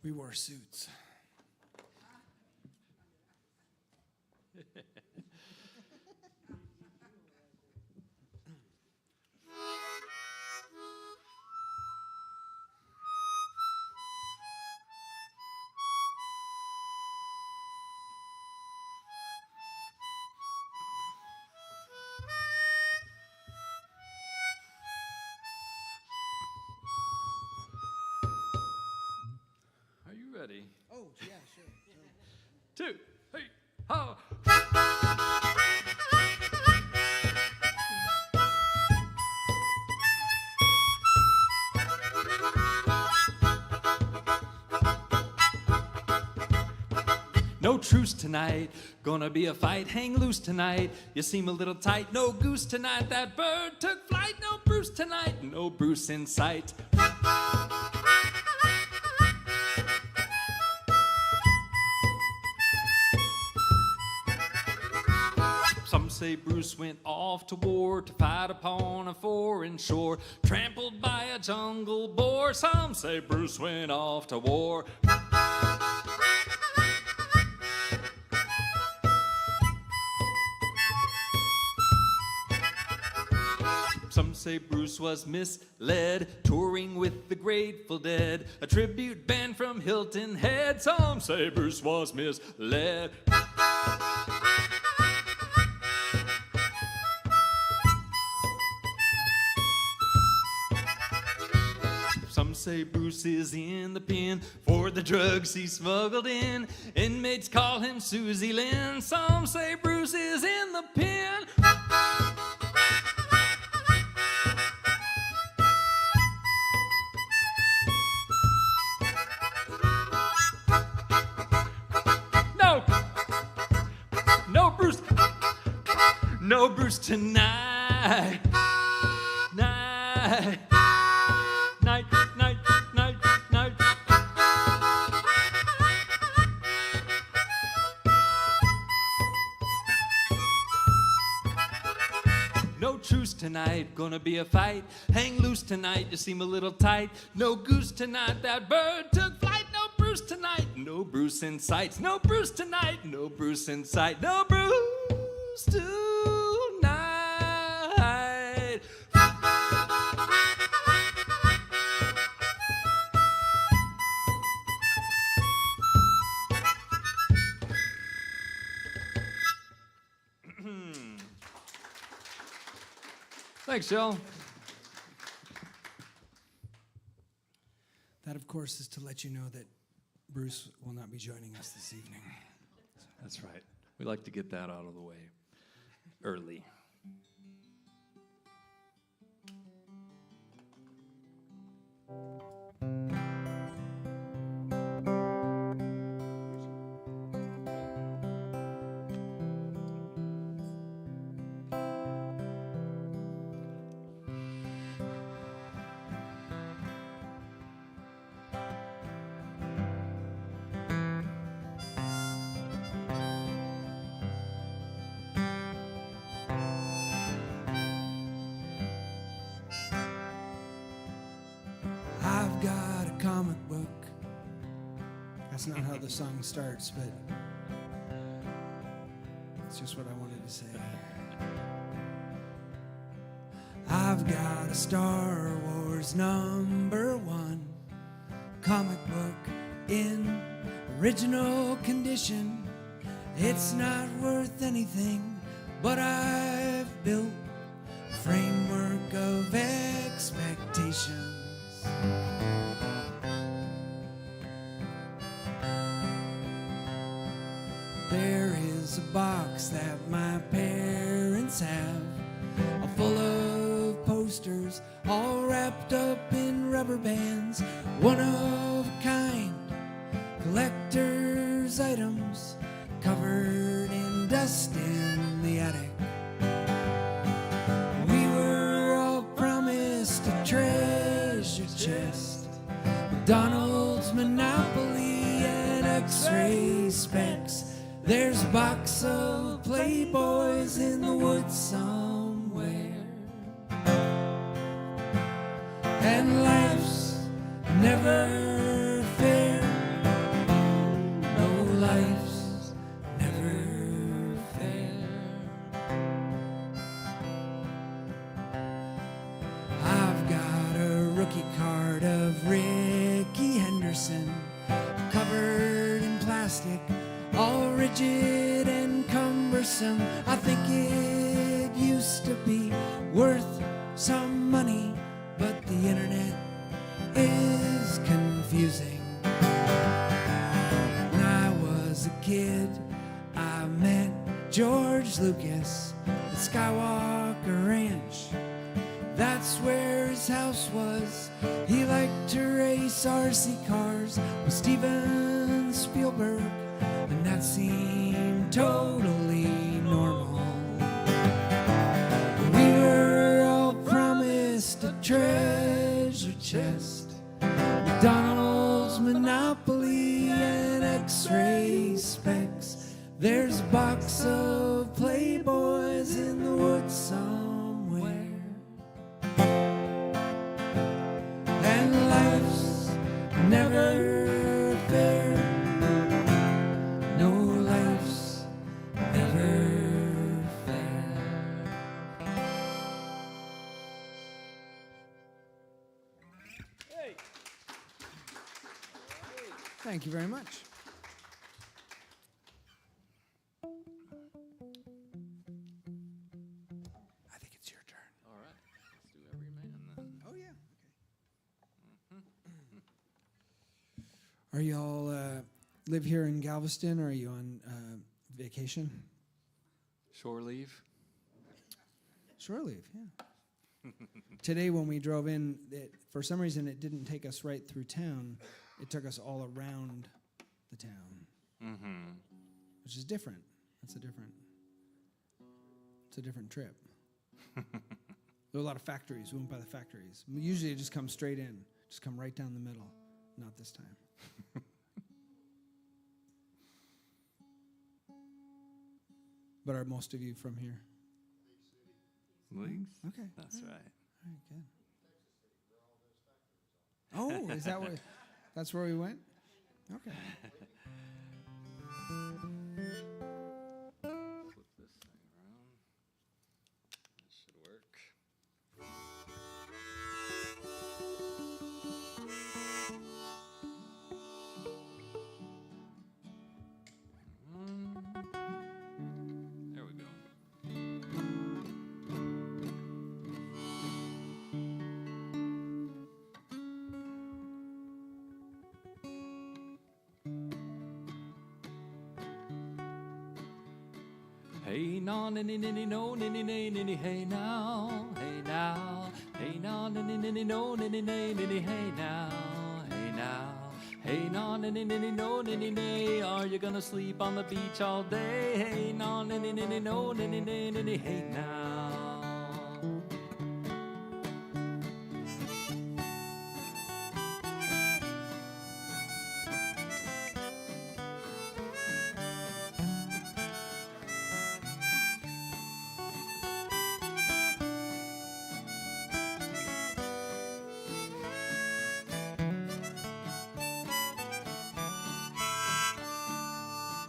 We wore suits. Ready? Oh, yeah, sure. 2, 3, ho! No truce tonight, gonna be a fight, hang loose tonight. You seem a little tight, no goose tonight. That bird took flight, no Bruce tonight, no Bruce in sight. Some say Bruce went off to war to fight upon a foreign shore, trampled by a jungle boar. Some say Bruce went off to war. Some say Bruce was misled, touring with the Grateful Dead, a tribute band from Hilton Head. Some say Bruce was misled. Some say Bruce is in the pen for the drugs he smuggled in. Inmates call him Susie Lynn. Some say Bruce is in the pen. No Bruce. No Bruce tonight. Night. Night, night, night, night. No truce tonight, gonna be a fight. Hang loose tonight, you seem a little tight. No goose tonight, that bird took flight. No Bruce tonight, no Bruce in sight. No Bruce tonight, no Bruce in sight. No Bruce tonight. Thanks, Joe. That, of course, is to let you know that Bruce will not be joining us this evening. That's right. We like to get that out of the way early. I've got a comic book. That's not how the song starts, but it's just what I wanted to say. I've got a Star Wars #1 comic book in original condition. It's not worth anything, but I've built a framework of expectations. There is a box that my parents have, full of posters, all wrapped up in rubber bands, one of a kind, collector's items, covered in dust in the attic. We were all promised a treasure chest, McDonald's Monopoly and X-ray specs. There's a box of Playboys in the woods somewhere, and life's never fair. all rigid and cumbersome. I think it used to be worth some money, but the internet is confusing. When I was a kid, I met George Lucas at Skywalker Ranch. That's where his house was. He liked to race RC cars with Steven Spielberg, and that seemed totally normal. We were all promised a treasure chest, McDonald's, Monopoly, and X-ray specs. There's a box of Playboys in the woods somewhere, and life's never fair. No, life's never fair. Thank you very much. I think it's your turn. All right, let's do every man then. Oh, yeah. Okay. Are you all live here in Galveston, or are you on vacation? Shore leave. Shore leave, yeah. Today when we drove in, for some reason it didn't take us right through town. It took us all around the town, which is different. It's a different trip. There were a lot of factories. We went by the factories. Usually it just comes straight in, just come right down the middle. Not this time. But are most of you from here? Leagues? Okay. That's right. All right, good. Oh, is that where? That's where we went? Okay. Flip this thing around. That should work. There we go. Hey now, ninny ninny no, ninny nay ninny hey now, hey now, hey now, ninny ninny no, ninny nay ninny hey now, hey now, hey now, ninny ninny no, ninny nay. Are you gonna sleep on the beach all day? Hey now, ninny ninny no, ninny nay ninny hey now.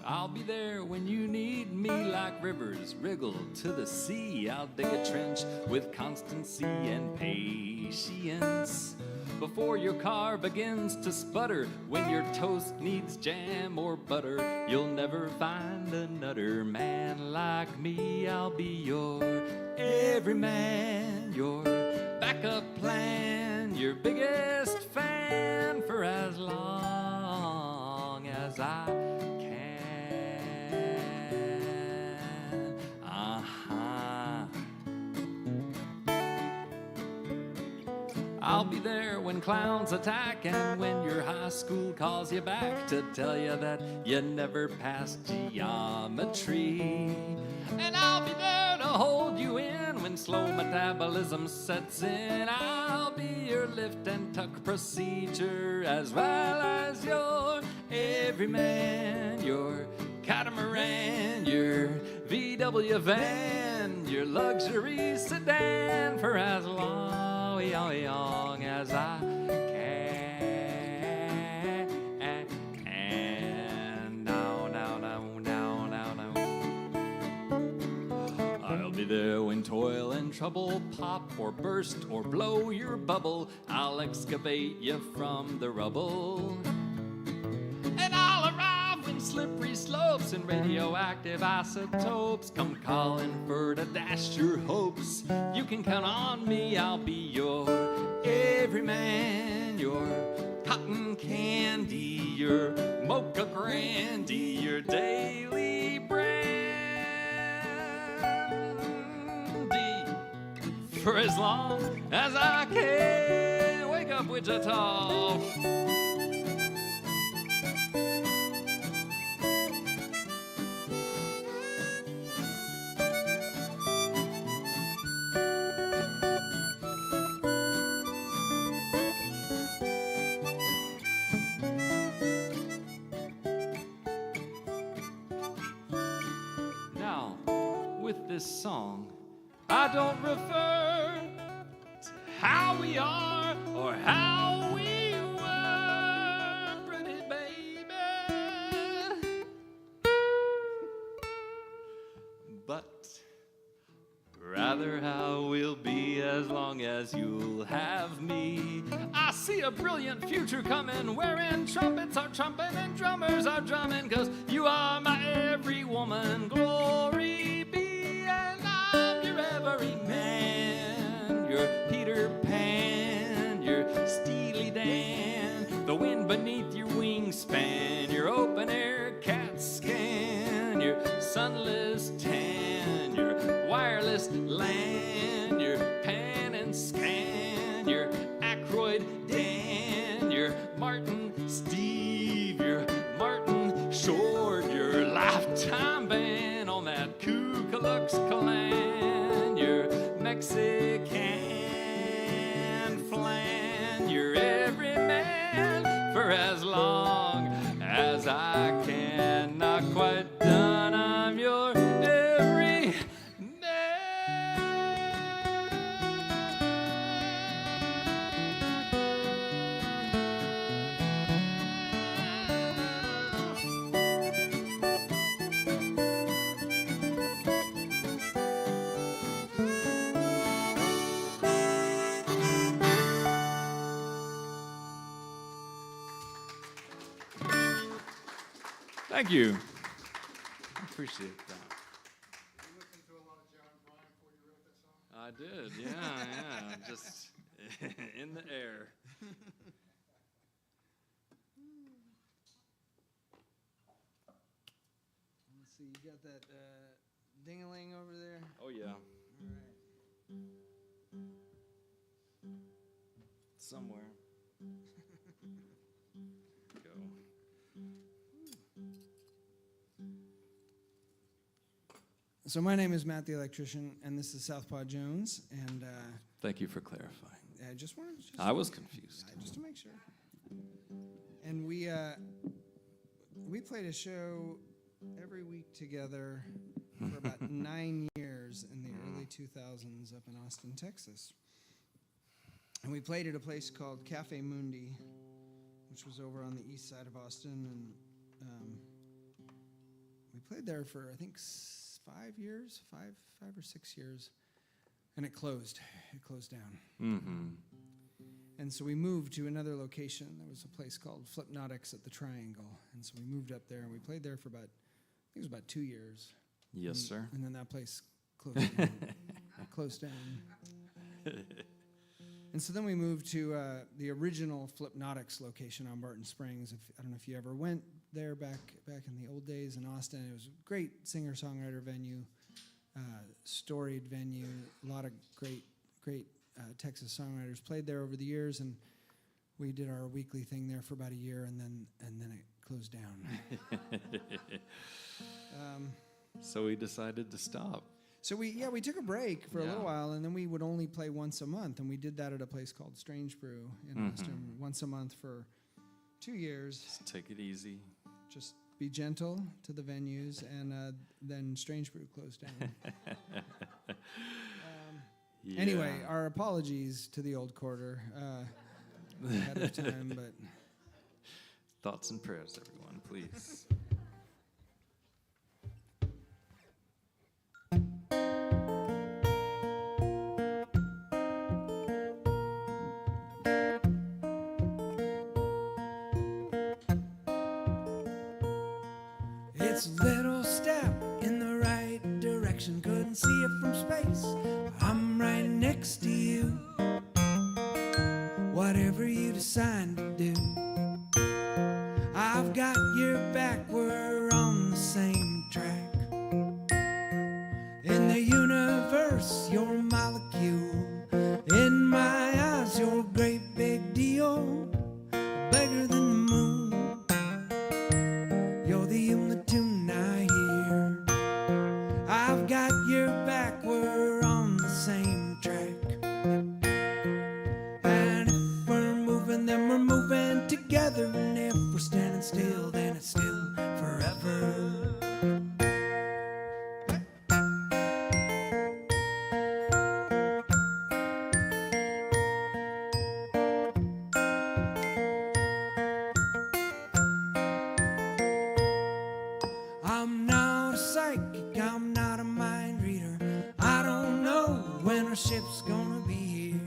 I'll be there when you need me, like rivers wriggle to the sea. I'll dig a trench with constancy and patience. Before your car begins to sputter, when your toast needs jam or butter, you'll never find another man like me. I'll be your everyman, your backup plan, your biggest fan for as long as I can. I'll be there when clowns attack and when your high school calls you back to tell you that you never passed geometry. And I'll be there to hold you in when slow metabolism sets in. I'll be your lift and tuck procedure as well as your everyman, your catamaran, your VW van, your luxury sedan for as long as I can. Now. I'll be there when toil and trouble pop or burst or blow your bubble. I'll excavate you from the rubble. And I'll arrive when slippery slopes and radioactive isotopes come calling for to dash your hopes. You can count on me, I'll be your everyman, your cotton candy, your mocha brandy, your daily brandy. For as long as I can, wake up Wichita. Now, with this song, I don't refer to how we are or how we were, pretty baby, but rather how we'll be as long as you'll have me. I see a brilliant future coming, wherein trumpets are trumping and drummers are drumming, 'cause you are my every woman. Glory be, and I'm your every man. Your Peter Pan, your Steely Dan, the wind beneath your wingspan, your open air CAT scan, your sunless tan, your wireless LAN, your pan and scan, your Aykroyd Dan, your Martin Steve, your Martin Short, your lifetime ban on that Ku Klux Klan, your Mexican flan, your every man for as long as I can. Not quite done, I'm your every Thank you. I appreciate that. You listened to a lot of John Prine before you wrote that song? I did, yeah, just in the air. Let's see, you got that ding-a-ling over there? Oh, yeah, All right. somewhere. Go. So my name is Matt the Electrician, and this is Southpaw Jones, and Thank you for clarifying. I just wanted to I was confused. just to make sure. And we played a show every week together for about 9 years in the early 2000s up in Austin, Texas. And we played at a place called Cafe Mundi, which was over on the east side of Austin, and we played there for I think 5 years, five or 6 years, and it closed. It closed down. Mm-hmm. And so we moved to another location. There was a place called Flipnotics at the Triangle, and so we moved up there, and we played there for about, I think it was about 2 years. Yes, sir. And then that place closed down. Closed down. And so then we moved to the original Flipnotics location on Barton Springs. I don't know if you ever went there back in the old days in Austin. It was a great singer-songwriter venue, storied venue. A lot of great Texas songwriters played there over the years, and we did our weekly thing there for about a year, and then it closed down. So we decided to stop. So we took a break for a Yeah. little while, and then we would only play once a month, and we did that at a place called Strange Brew in Austin, once a month for 2 years. Just take it easy. Just be gentle to the venues, and then Strange Brew closed down. Yeah. Anyway, our apologies to the old quarter ahead of time, but Thoughts and prayers, everyone, please. It's a little step in the right direction. Couldn't see it from space, but I'm right next to you. Whatever you decide to do, I've got your back, we're on the same track. In the universe, you're a molecule. In my eyes, you're a great big deal, bigger than the moon. You're the only tune I hear. I've got your back, we're on the same track. And if we're moving, then we're moving together. And if we're standing still, then it's still forever. I'm not a psychic, I'm not a mind reader. I don't know when our ship's gonna be here,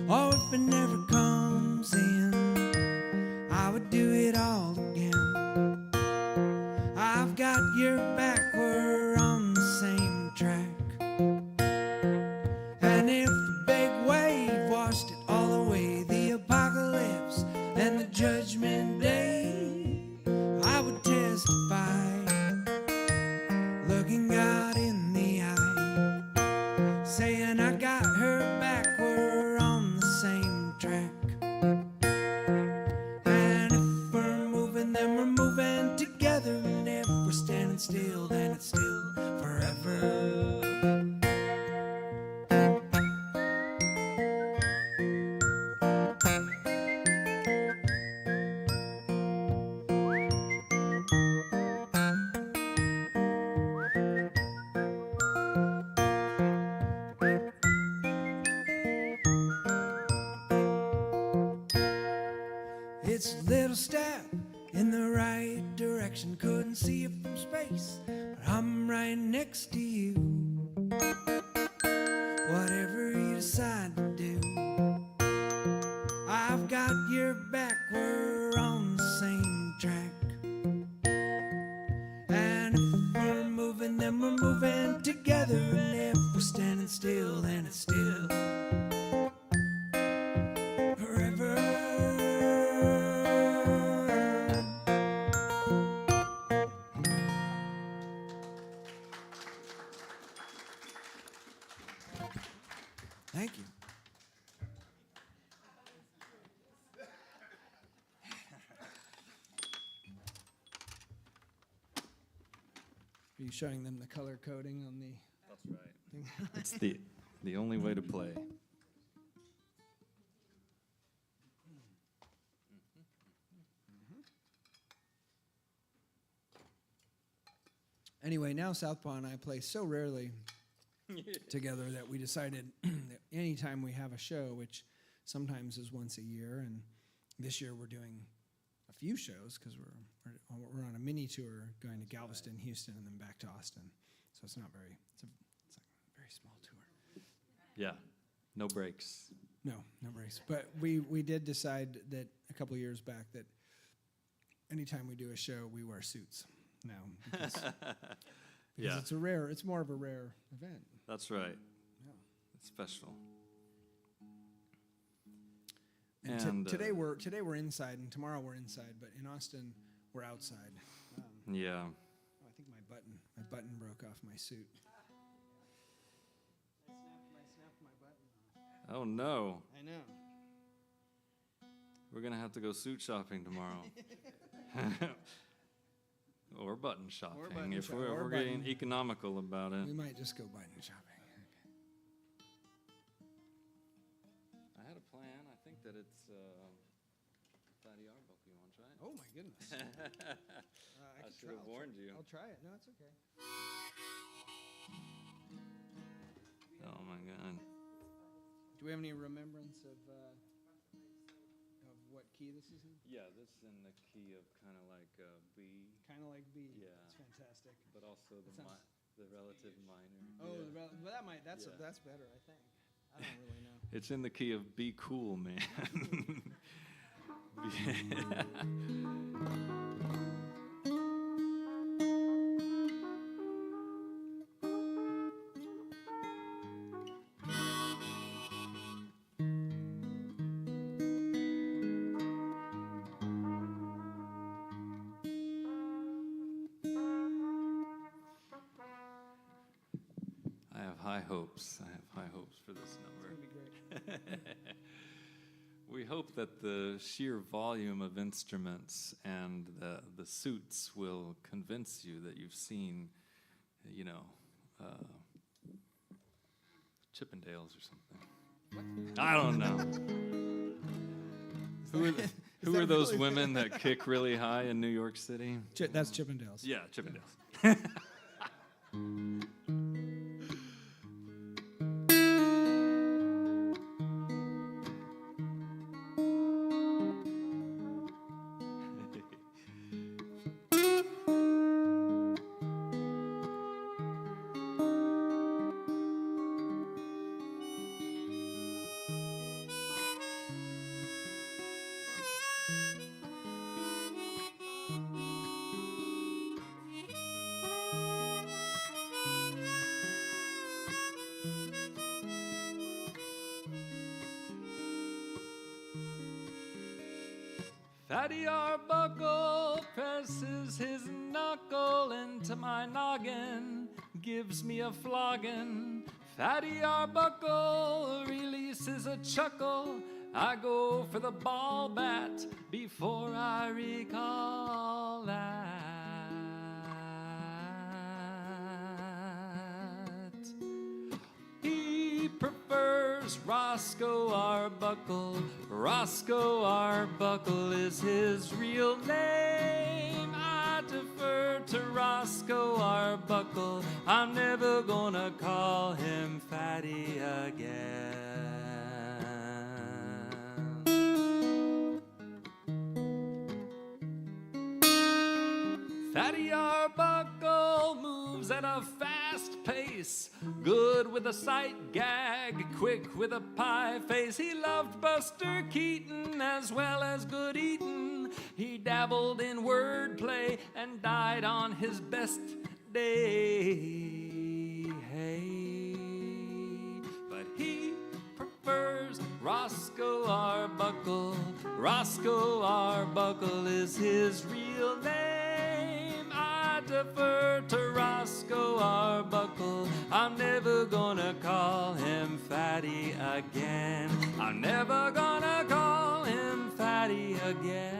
or if it never comes in. I would do it all again. I've got your back, we're on the same track. And if a big wave washed it all away, the apocalypse and the judgment day, I would testify, looking God in the eye, saying I got her back, we're on the same track. And if we're moving, then we're moving together. And if we're standing still, then it's still forever. It's a little step in the right direction. Couldn't see it from space, but I'm right next to you. Whatever you decide to do, I've got your back, we're on the same track. And if we're moving, then we're moving together. And if we're standing still, then it's still forever. Thank you. Are you showing them the color coding on the That's right. thing? It's the only way to play. Anyway, now Southpaw and I play so rarely together that we decided that anytime we have a show, which sometimes is once a year, and this year we're doing a few shows because we're on a mini tour going to Galveston, Houston, and then back to Austin. So it's not very, it's like a very small tour. Yeah, no breaks. No breaks. But we did decide that a couple of years back that anytime we do a show, we wear suits now. Because Yeah, it's more of a rare event. that's right. Yeah. It's special. And today we're inside, and tomorrow we're inside. But in Austin, we're outside. Yeah. I think my button broke off my suit. I snapped my button off. Oh no, I know. we're gonna have to go suit shopping tomorrow. Or button shopping, if we're getting economical about it. We might just go button shopping. I had a plan. I think that it's fatty arbuckle. You want to try it? Oh my goodness. I should have warned you. I'll try it. No, it's okay. Oh my God. Do we have any remembrance of what key this is in? Yeah, this is in the key of kind of like B. Kind of like B. Yeah. It's fantastic. But also the relative minor. Oh, Yeah. well, that's Yeah. that's better, I think. I don't really know. It's in the key of be cool, man. high hopes. I have high hopes for this number. It's gonna be great. We hope that the sheer volume of instruments and the suits will convince you that you've seen, Chippendales or something. I don't know. Who are those women that kick really high in New York City? That's Chippendales. Yeah, Chippendales. Fatty Arbuckle presses his knuckle into my noggin, gives me a flogging. Fatty Arbuckle releases a chuckle. I go for the ball bat before I recall that. He prefers Roscoe Arbuckle. Roscoe Arbuckle is his real name. I defer to Roscoe Arbuckle. I'm never gonna call him Fatty again. Fatty Arbuckle moves at a fast pace, good with a sight gag, quick with a pie face. He loved Buster Keaton as well as good eatin'. He dabbled in wordplay and died on his best day. Hey, but he prefers Roscoe Arbuckle. Roscoe Arbuckle is his real name. I defer to Roscoe Arbuckle. I'm never gonna call him Fatty again. I'm never gonna call him Fatty again.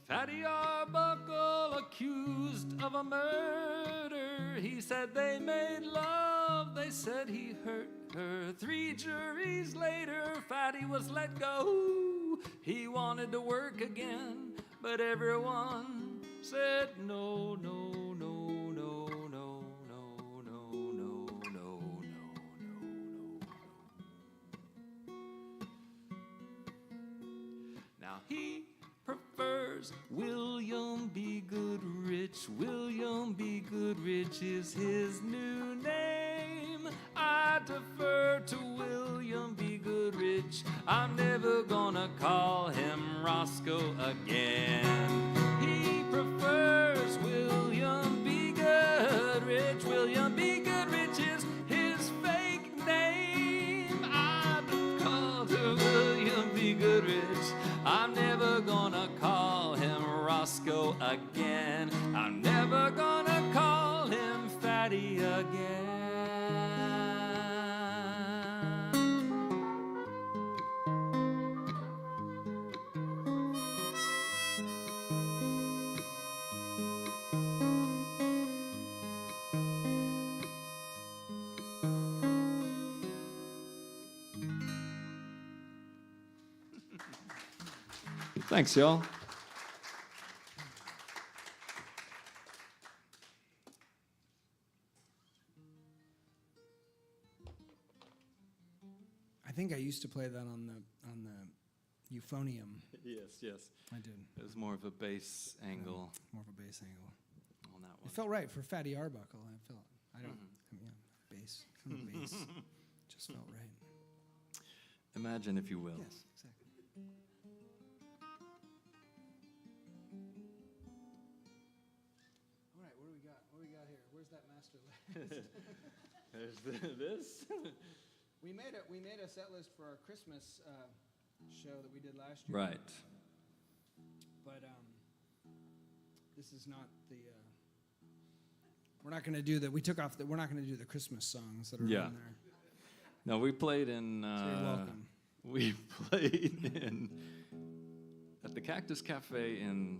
Fatty Arbuckle accused of a murder. He said they made love. They said he hurt her. 3 juries later, Fatty was let go. He wanted to work again, but everyone said no, no, no, no, no, no, no, no, no, no, no. Now he prefers William B. Goodrich. William B. Goodrich is his new name. I defer to William B. Goodrich. I'm never gonna call him Roscoe again. He prefers William B. Goodrich. William B. Goodrich is his fake name. I call to William B. Goodrich. I'm never gonna call him Roscoe again. I'm never gonna call him Fatty again. Thanks, y'all. I think I used to play that on the euphonium. Yes. I did. It was more of a bass angle More of a bass angle. on that It one. felt right for Fatty Arbuckle. I don't. Bass. Some of the bass just felt right. Imagine, if you will. Yes, exactly. All right, what do we got? What do we got here? Where's that master list? There's this. We made a set list for our Christmas show that we did last year. Right. But this is not the. We're not going to do the. We took off the. We're not going to do the Christmas songs that are Yeah. on there. No, we played in. So you're welcome. We played in at the Cactus Cafe in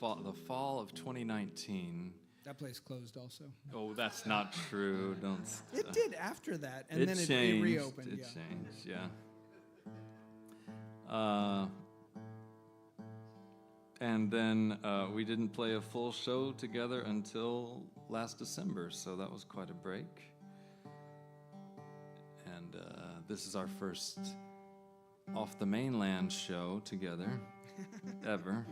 the fall of 2019. That place closed also. Oh, that's not true. Don't. It did after that, and It then it changed. reopened. It Yeah. changed. Yeah. And then we didn't play a full show together until last December, so that was quite a break. And this is our first off the mainland show together ever.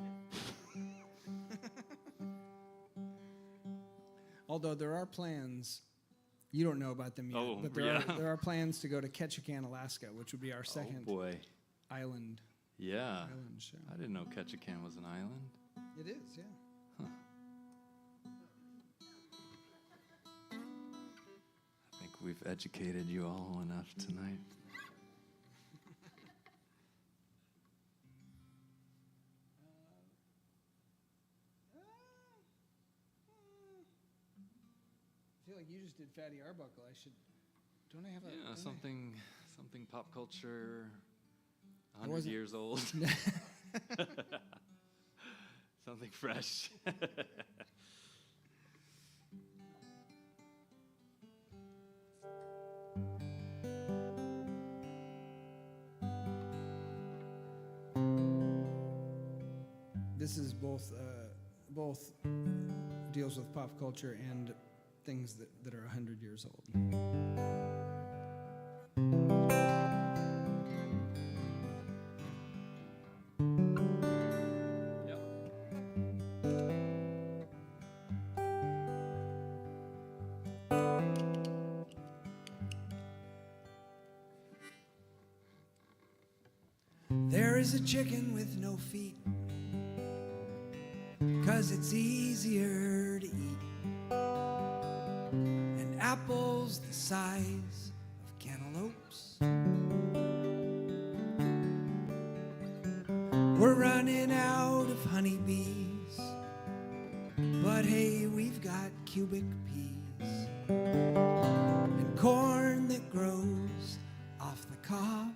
Although there are plans, you don't know about them yet, Oh, but yeah. there are plans to go to Ketchikan, Alaska, which would be our second Oh boy. island Yeah. show. I didn't know Ketchikan was an island. It is, yeah. I think we've educated you all enough tonight. I feel like you just did Fatty Arbuckle. Don't I have a? Yeah, don't I- something pop culture, I 100 wasn't- years old. Something fresh. This is both deals with pop culture and things that are 100 years old. There is a chicken with no feet, 'cause it's easier to eat. And apples the size of cantaloupes. We're running out of honeybees, but hey, we've got cubic peas and corn that grows off the cob.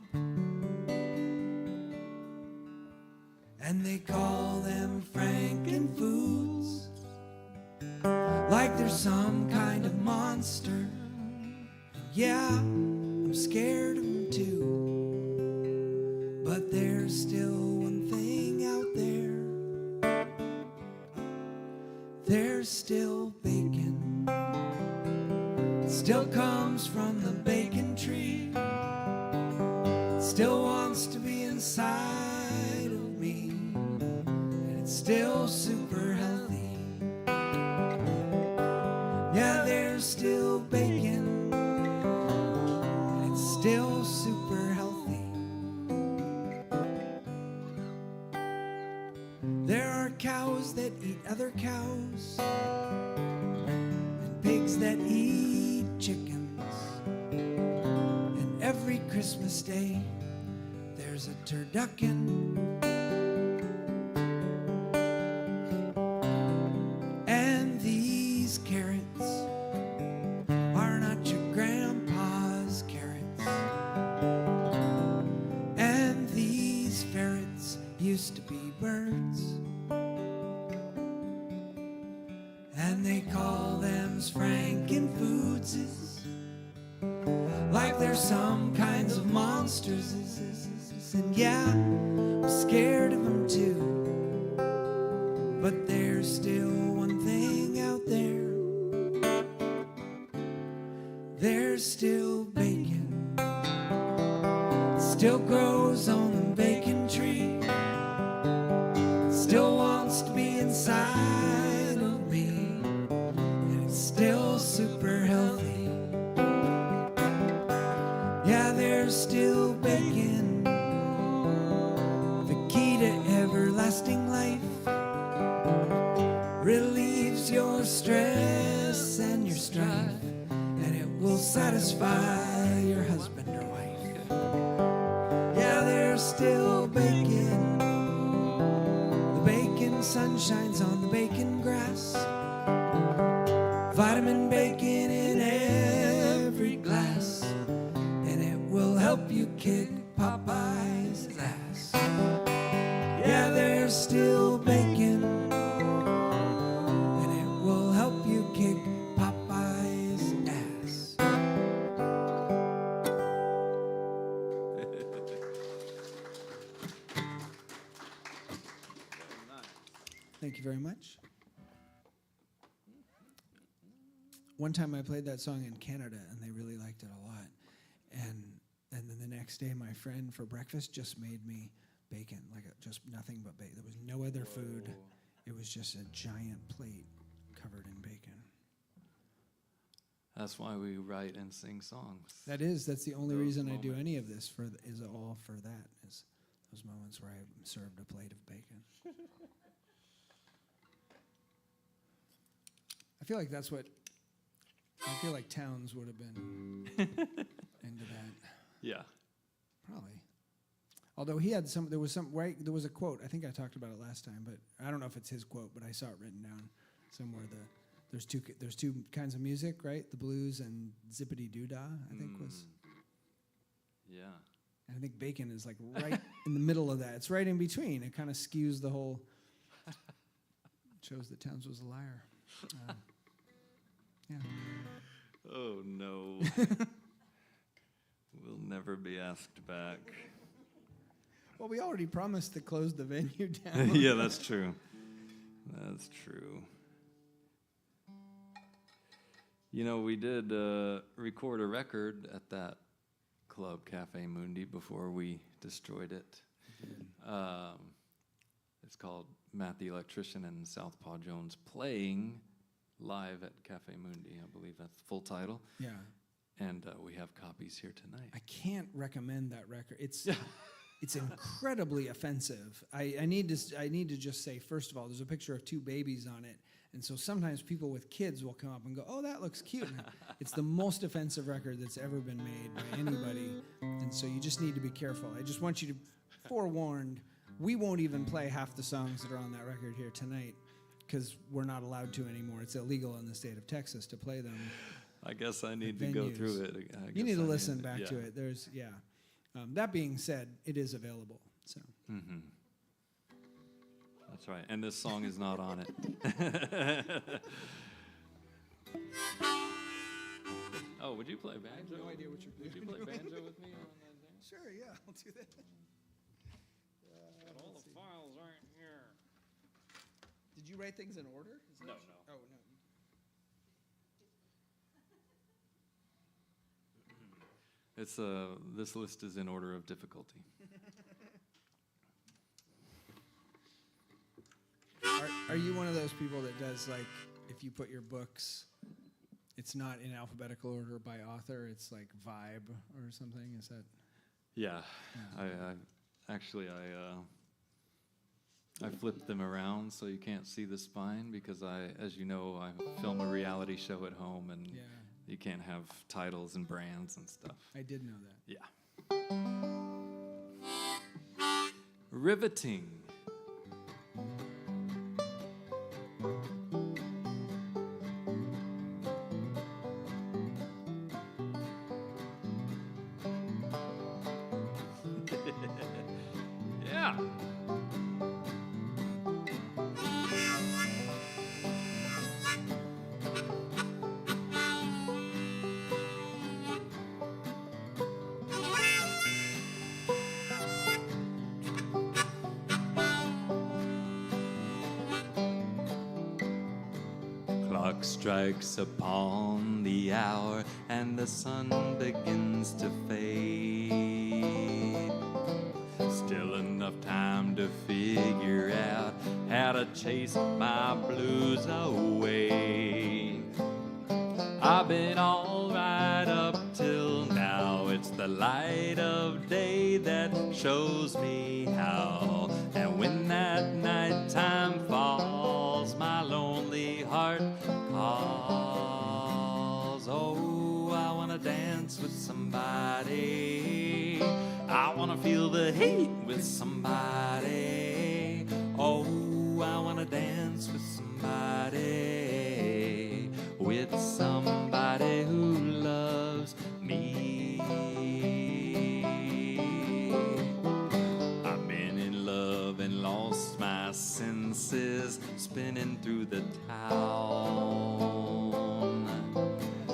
And they call them Frankenfoods, like they're some kind of monster. Yeah, I'm scared of them too, but there's still one thing out there. There's still bacon. It still comes from the bacon tree. It still wants to be inside of me. It's still super healthy. Yeah, there's still bacon. And it's still super healthy. There are cows that eat other cows, and pigs that eat chickens. And every Christmas day, there's a turducken. And these carrots are not your grandpa's carrots. And these ferrets used to be birds. And they call them Frankenfoodses, like they're some kinds of monsters. And yeah, I'm scared of them too, but there's still one thing out there. There's still bacon. It still grows on the bacon tree, still wants to be inside of me, and it's still super healthy. Yeah, there's still bacon, the key to everlasting life, relieves your stress and your strife, and it will satisfy your husband or wife. Yeah, there's still bacon, the bacon sun shines on the bacon grass, vitamin bacon in every glass, and it will help you kick Popeye's ass. Yeah, there's still bacon, and it will help you kick Popeye's ass. Thank you very much. One time I played that song in Canada, and they really liked it a lot. And then the next day, my friend for breakfast just made me bacon, just nothing but bacon. There was no other food. It was just a giant plate covered in bacon. That's why we write and sing songs. That's the only Those reason I do moments. any of this, is all for that, is those moments where I served a plate of bacon. I feel like Towns would have been into that. Yeah. Probably. Although there was a quote, I think I talked about it last time, but I don't know if it's his quote, but I saw it written down somewhere. There's two kinds of music, right? The blues and zippity doo dah, I think was. Yeah. And I think bacon is like right in the middle of that. It's right in between. It kind of skews the whole. Shows that Towns was a liar. Yeah. Oh, no. We'll never be asked back. Well, we already promised to close the venue down. Yeah, that's true. That's true. You know, we did record a record at that club, Cafe Mundi, before we destroyed it. It's called MattTheElectrician and Southpaw Jones Playing Live at Cafe Mundi. I believe that's the full title. Yeah. And we have copies here tonight. I can't recommend that record. It's incredibly offensive. I need to just say, first of all, there's a picture of two babies on it, and so sometimes people with kids will come up and go, "Oh, that looks cute." It's the most offensive record that's ever been made by anybody, and so you just need to be careful. I just want you to forewarned. We won't even play half the songs that are on that record here tonight because we're not allowed to anymore. It's illegal in the state of Texas to play them. I guess I need to go through it. You need to listen back to it. That being said, it is available. So. Mm-hmm. That's right. And this song is not on it. Oh, would you play banjo? I have no idea what you're doing. Would you play banjo with me on that thing? Sure, yeah, I'll do that. But all the files aren't here. Did you write things in order? No. Oh, no. It's this list is in order of difficulty. Are you one of those people that does, like, if you put your books, it's not in alphabetical order by author, it's like vibe or something? Is that? Yeah. I flipped them around so you can't see the spine because as you know, I film a reality show at home and you can't have titles and brands and stuff. I did know that. Yeah. Riveting. Yeah. Clock strikes upon the hour and the sun begins to fade. trying to figure out how to chase my blues away. I've been all right up till now. It's the light of day that shows me how. And when that nighttime falls, my lonely heart calls. Oh, I wanna dance with somebody. I wanna feel the heat with somebody. Oh, I wanna dance with somebody. With somebody who loves me. I've been in love and lost my senses, spinning through the town.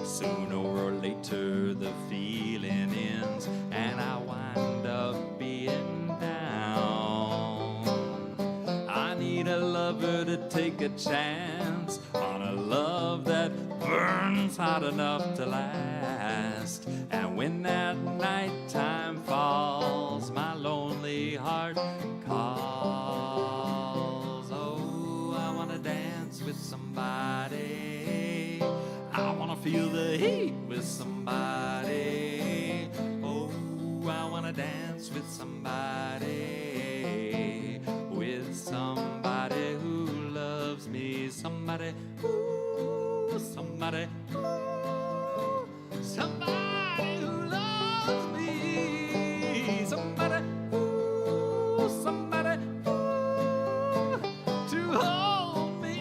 Sooner or later the feeling ends and I wind up being down. I need a lover to take a chance on a love that burns hot enough to last. And when that nighttime falls, my lonely heart calls. Oh, I wanna dance with somebody. I wanna feel the heat with somebody. Oh, I wanna dance with somebody. With somebody who loves me. Somebody, ooh, somebody, ooh, somebody who loves me. Somebody, ooh, somebody, ooh, to hold me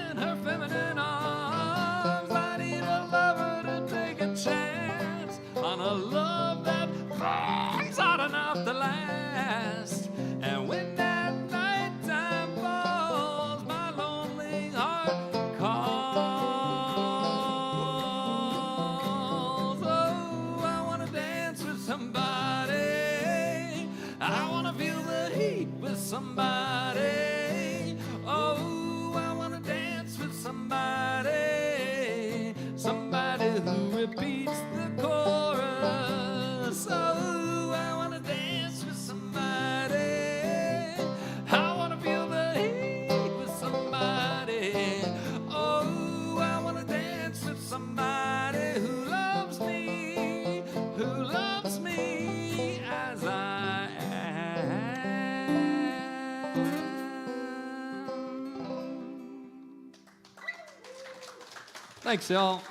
in her feminine arms. I need a lover to take a chance on a love that burns hot enough to last. And when that nighttime falls, my lonely heart calls. Oh, I wanna dance with somebody. I wanna feel the heat with somebody. Oh, I wanna dance with somebody. Somebody who repeats the chorus. Oh, I wanna dance with somebody. I wanna feel the heat with somebody. Oh, I wanna dance with somebody who loves me as I am. Thanks, y'all.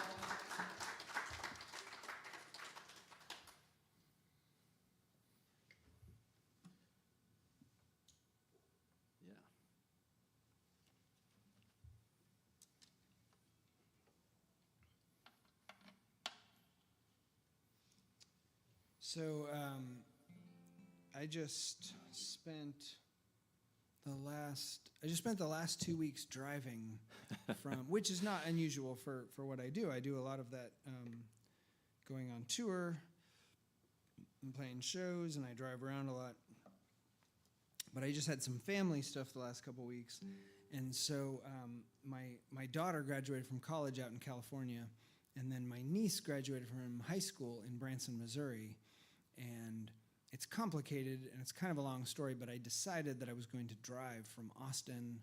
So I just spent the last 2 weeks driving from, which is not unusual for what I do. I do a lot of that going on tour and playing shows, and I drive around a lot. But I just had some family stuff the last couple weeks, and so my daughter graduated from college out in California, and then my niece graduated from high school in Branson, Missouri. And it's complicated, and it's kind of a long story, but I decided that I was going to drive from Austin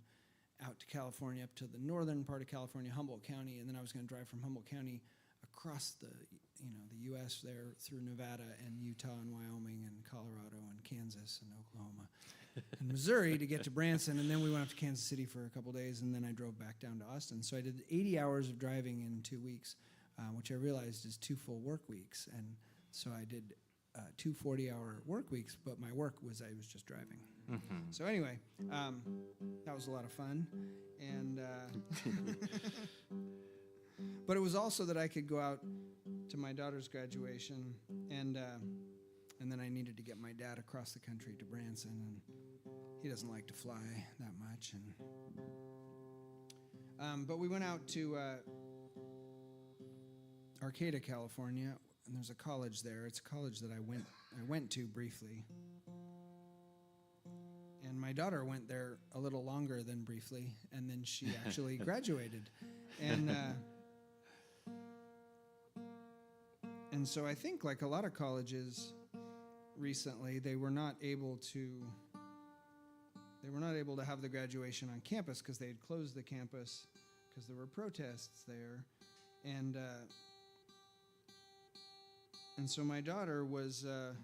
out to California, up to the northern part of California, Humboldt County, and then I was going to drive from Humboldt County across the U.S. there through Nevada and Utah and Wyoming and Colorado and Kansas and Oklahoma and Missouri to get to Branson, and then we went up to Kansas City for a couple days, and then I drove back down to Austin. So I did 80 hours of driving in 2 weeks, which I realized is 2 full work weeks, and so I did 2 40-hour work weeks, but my work was I was just driving. Mm-hmm. So anyway, that was a lot of fun, and but it was also that I could go out to my daughter's graduation, and then I needed to get my dad across the country to Branson, and he doesn't like to fly that much, and but we went out to Arcata, California. And there's a college there. It's a college that I went to briefly. And my daughter went there a little longer than briefly, and then she actually graduated. And so I think, like a lot of colleges recently, they were not able to they were not able to have the graduation on campus because they had closed the campus because there were protests there, and so my daughter was. It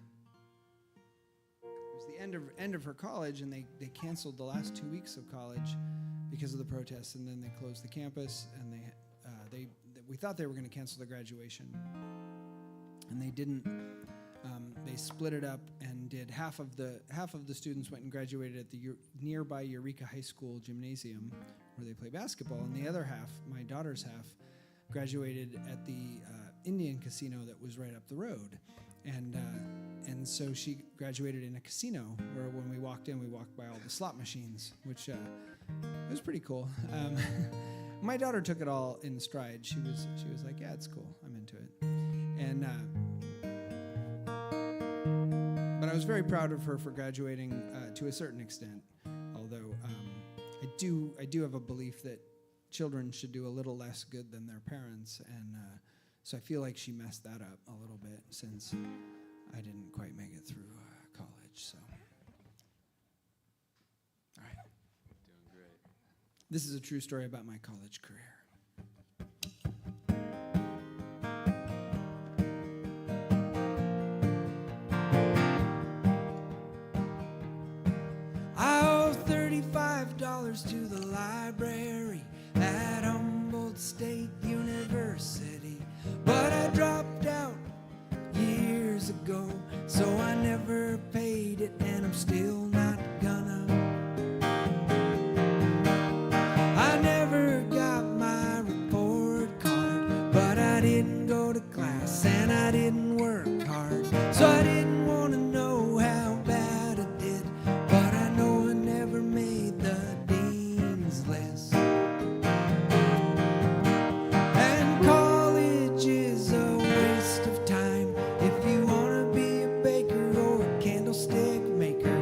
was the end of her college, and they canceled the last 2 weeks of college because of the protests, and then they closed the campus, and we thought they were going to cancel the graduation, and they didn't. They split it up and did half of the students went and graduated at the nearby Eureka High School gymnasium where they play basketball, and the other half, my daughter's half, graduated at the Indian casino that was right up the road, and so she graduated in a casino where when we walked in, we walked by all the slot machines, which it was pretty cool. My daughter took it all in stride. She was like, yeah, it's cool. I'm into it. And but I was very proud of her for graduating to a certain extent. Although I do have a belief that children should do a little less good than their parents, and so I feel like she messed that up a little bit since I didn't quite make it through college. So, all right. Doing great. This is a true story about my college career. I owe $35 to the library at Humboldt State University, but I dropped out years ago, so I never paid it, and I'm still not gonna. I never got my report card, but I didn't go to class and I didn't work hard, so I didn't want to know how bad I did, but I know I never made the dean's list. And college is a waste of time if you want to be a baker or a candlestick maker.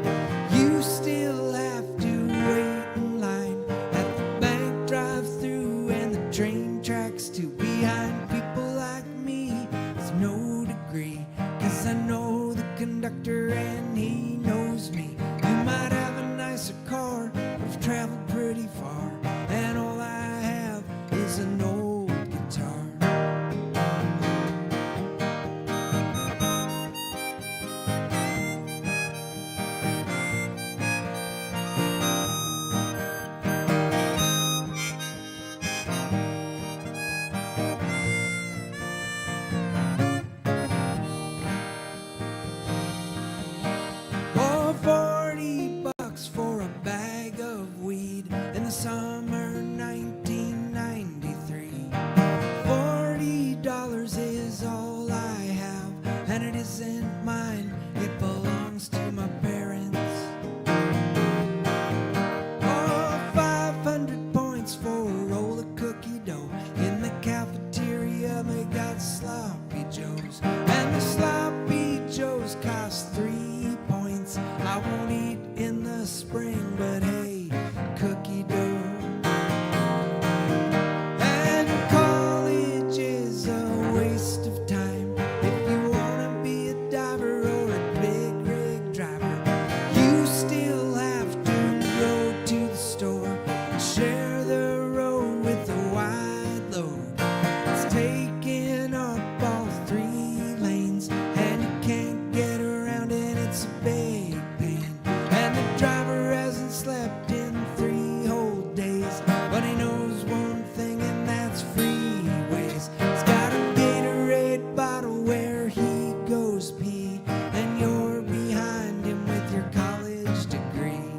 You still have to wait in line at the bank drive-through and the train tracks too, behind people like me with no degree, 'cause I know the conductor and he knows me. You might have a nicer car, but I've traveled pretty far, and all I have is an old guitar. Oh, $40 for a bag of weed in the summer 1993. $40 is all I have, and it isn't mine, it belongs to my parents. Oh, 500 points for a roll of cookie dough. In the cafeteria they got sloppy joes, and the sloppy joes cost 3 points. I won't eat in the spring, but hey, cookie dough. And college is a waste of time if you want to be a diver or a big rig driver. You still have to go to the store and share the road with a wide load. It's taking up all 3 lanes, and you can't get around, and it's a big pain. And the driver hasn't slept in 3 whole days, but he knows one thing, and that's freeways. He's got a Gatorade bottle where he goes pee, and you're behind him with your college degree.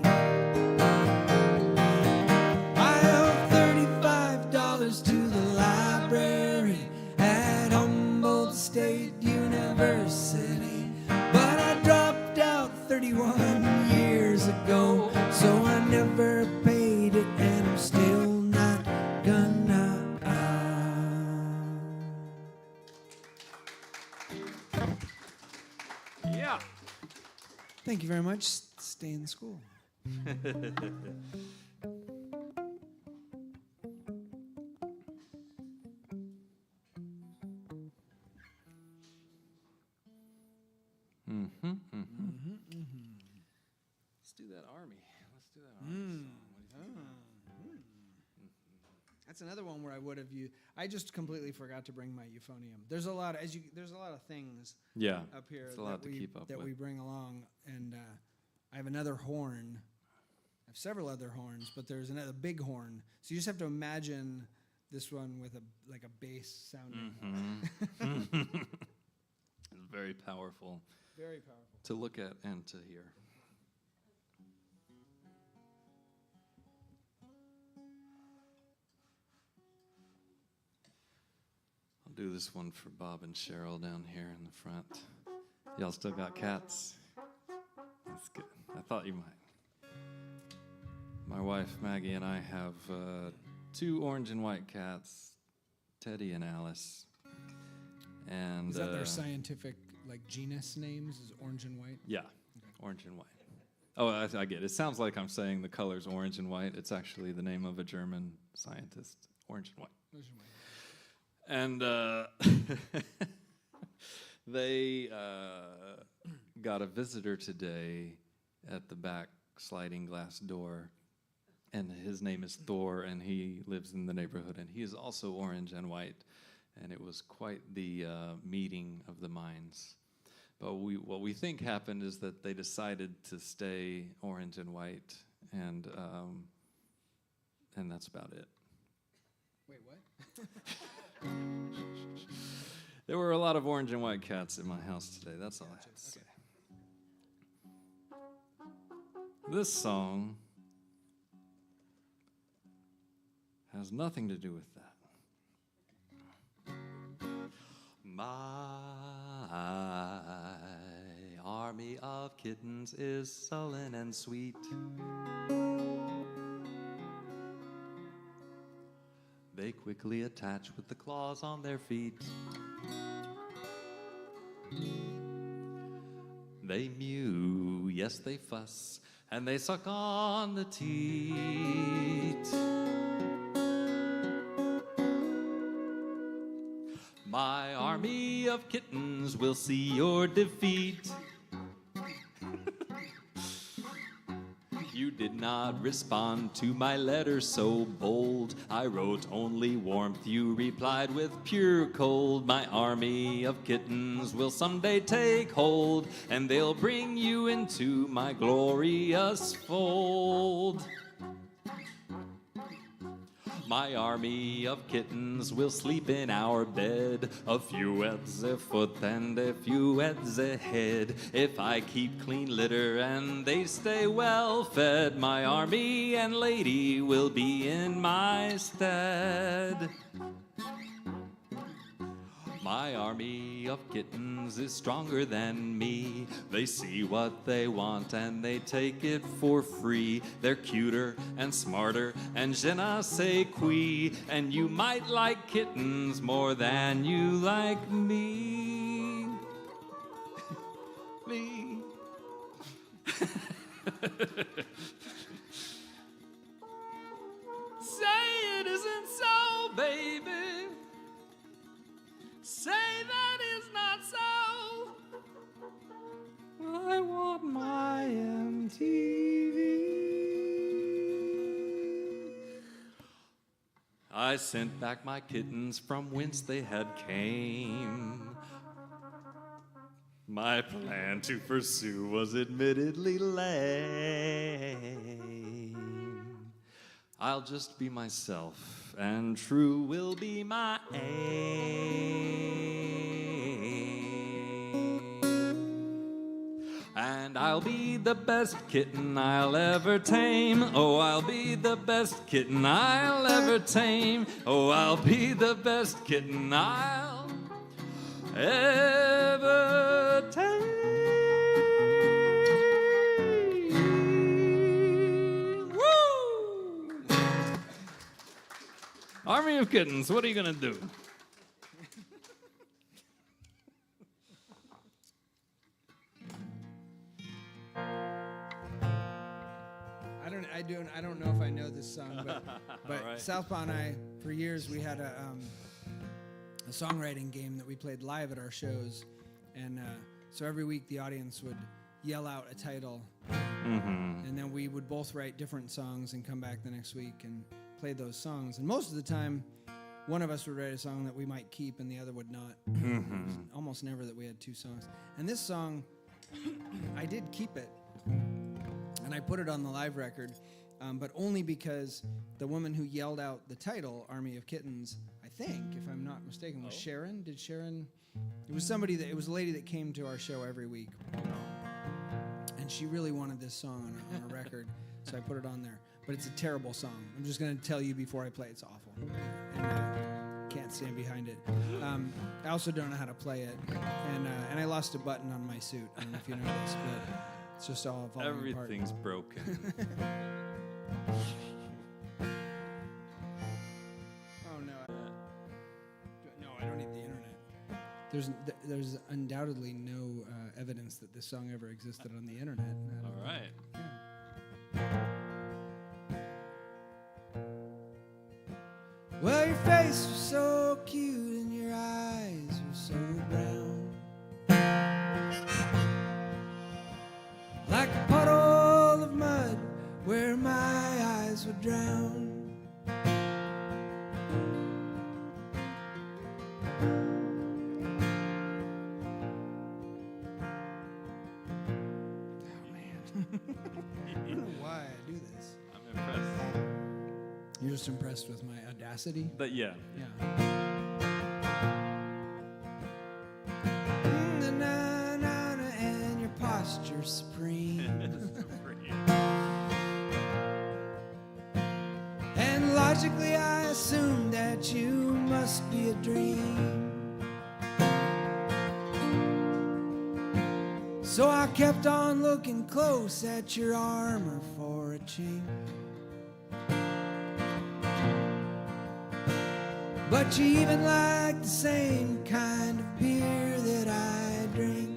I owe $35 to the library at Humboldt State University, but I dropped out 31 years ago, so I never paid it, and I'm still not gonna. Yeah. Thank you very much. Stay in school. Let's do that army. Let's do that That's another one where I would have used. I just completely forgot to bring my euphonium. There's a lot there's a lot of things up here it's a lot to keep up with. we bring along, and I have another horn. I have several other horns, but there's another big horn. So you just have to imagine this one with a bass sounding. It's very powerful. Very powerful. To look at and to hear. I'll do this one for Bob and Cheryl down here in the front. Y'all still got cats? That's good. I thought you might. My wife Maggie and I have 2 orange and white cats, Teddy and Alice. And is that their scientific genus names? Is orange and white? Yeah, okay. Orange and white. Oh, I get it. It sounds like I'm saying the colors orange and white. It's actually the name of a German scientist, orange and white. Orange and white. And they got a visitor today at the back sliding glass door, and his name is Thor, and he lives in the neighborhood, and he is also orange and white, and it was quite the meeting of the minds. But what we think happened is that they decided to stay orange and white, and that's about it. Wait, what? There were a lot of orange and white cats in my house today. That's all I have to say. This song has nothing to do with that. My army of kittens is sullen and sweet. They quickly attach with the claws on their feet. They mew, yes they fuss, and they suck on the teat. My army of kittens will see your defeat. You did not respond to my letter so bold. I wrote only warmth, you replied with pure cold. My army of kittens will someday take hold, and they'll bring you into my glorious fold. My army of kittens will sleep in our bed, a few heads a foot and a few heads a head. If I keep clean litter and they stay well fed, my army and lady will be in my stead. My army of kittens is stronger than me. They see what they want and they take it for free. They're cuter and smarter and je ne sais quoi. And you might like kittens more than you like me. Me. Say it isn't so, baby. Say that is not so. I want my MTV. I sent back my kittens from whence they had came. My plan to pursue was admittedly lame. I'll just be myself, and true will be my aim. And I'll be the best kitten I'll ever tame. Oh, I'll be the best kitten I'll ever tame. Oh, I'll be the best kitten I'll ever tame. Army of kittens, what are you going to do? I don't know if I know this song, but right. Southpaw and I, for years, we had a songwriting game that we played live at our shows, and so every week the audience would yell out a title, and then we would both write different songs and come back the next week and played those songs. And most of the time, one of us would write a song that we might keep and the other would not. Almost never that we had two songs. And this song, I did keep it. And I put it on the live record, but only because the woman who yelled out the title, Army of Kittens, I think, if I'm not mistaken, was Sharon. Did Sharon? It was somebody that, it was a lady that came to our show every week. And she really wanted this song on a record, so I put it on there. But it's a terrible song. I'm just going to tell you before I play, it's awful. And I can't stand behind it. I also don't know how to play it. And I lost a button on my suit. I don't know if you noticed, but it's just all falling apart. Everything's broken. Oh, no. No, I don't need the internet. There's undoubtedly no evidence that this song ever existed on the internet. All right. Yeah. Well, your face was so cute and your eyes were so brown, like a puddle of mud where my eyes would drown. Oh, man. I don't know why I do this. I'm impressed. You're just impressed with my audacity? But yeah. Yeah. And your posture supreme. And logically I assume that you must be a dream. So I kept on looking close at your armor for a chink. But you even like the same kind of beer that I drink.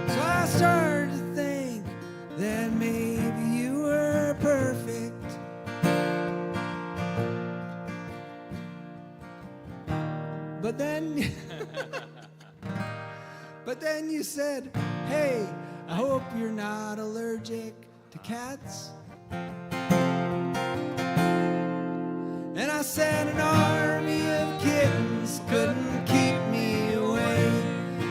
So I started to think that maybe you were perfect. But then you said, hey, I hope you're not allergic to cats. And I said an army of kittens couldn't keep me away,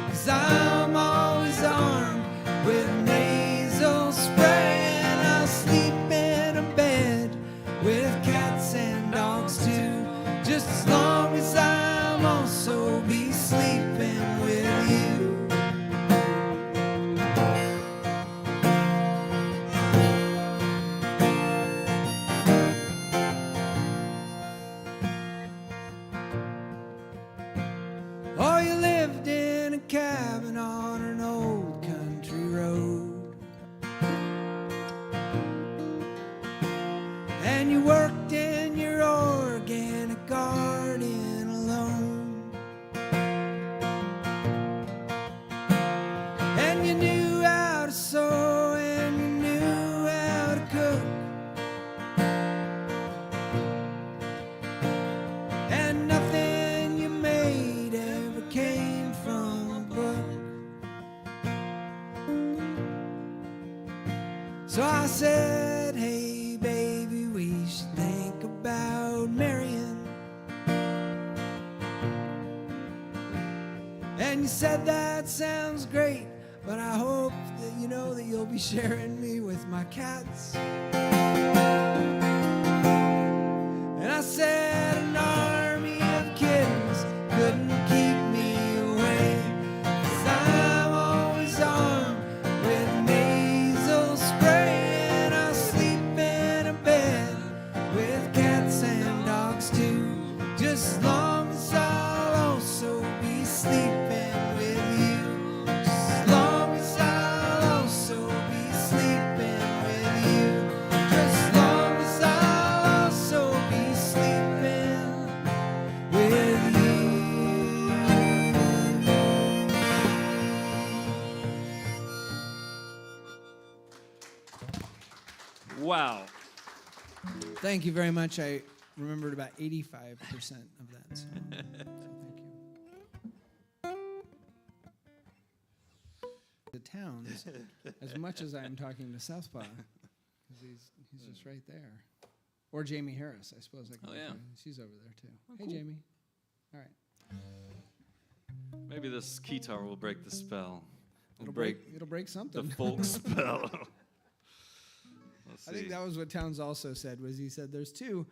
'cause I'm always armed with nasal spray. And I'll sleep in a bed with cats and dogs too, just as long as I'll also be sleeping with you. Oh, you lived in a cabin on an old country road, and you worked in your organic garden alone, and you knew how to sew and you knew how to cook, and nothing you made ever came from a book. So I said, hey baby, we should think about marrying. And you said that sounds great, but I hope that you know that you'll be sharing me with my cats. And I said an army of kittens couldn't keep me away, 'cause I'm always armed with nasal spray. And I'll sleep in a bed with cats and dogs too, just as long as I'll also be sleeping with you. Just as long as I'll also be sleeping with you. Just as long as I'll also be sleeping with you. Wow. Thank you very much. I remembered about 85% of that. So thank you. The towns, as much as I'm talking to Southpaw, He's just right there. Or Jamie Harris, I suppose. Oh, yeah. She's over there, too. Hey, cool. Jamie. All right. Maybe this guitar will break the spell. It'll break something. the folk spell. Let's see. I think that was what Towns also said, was he said there's two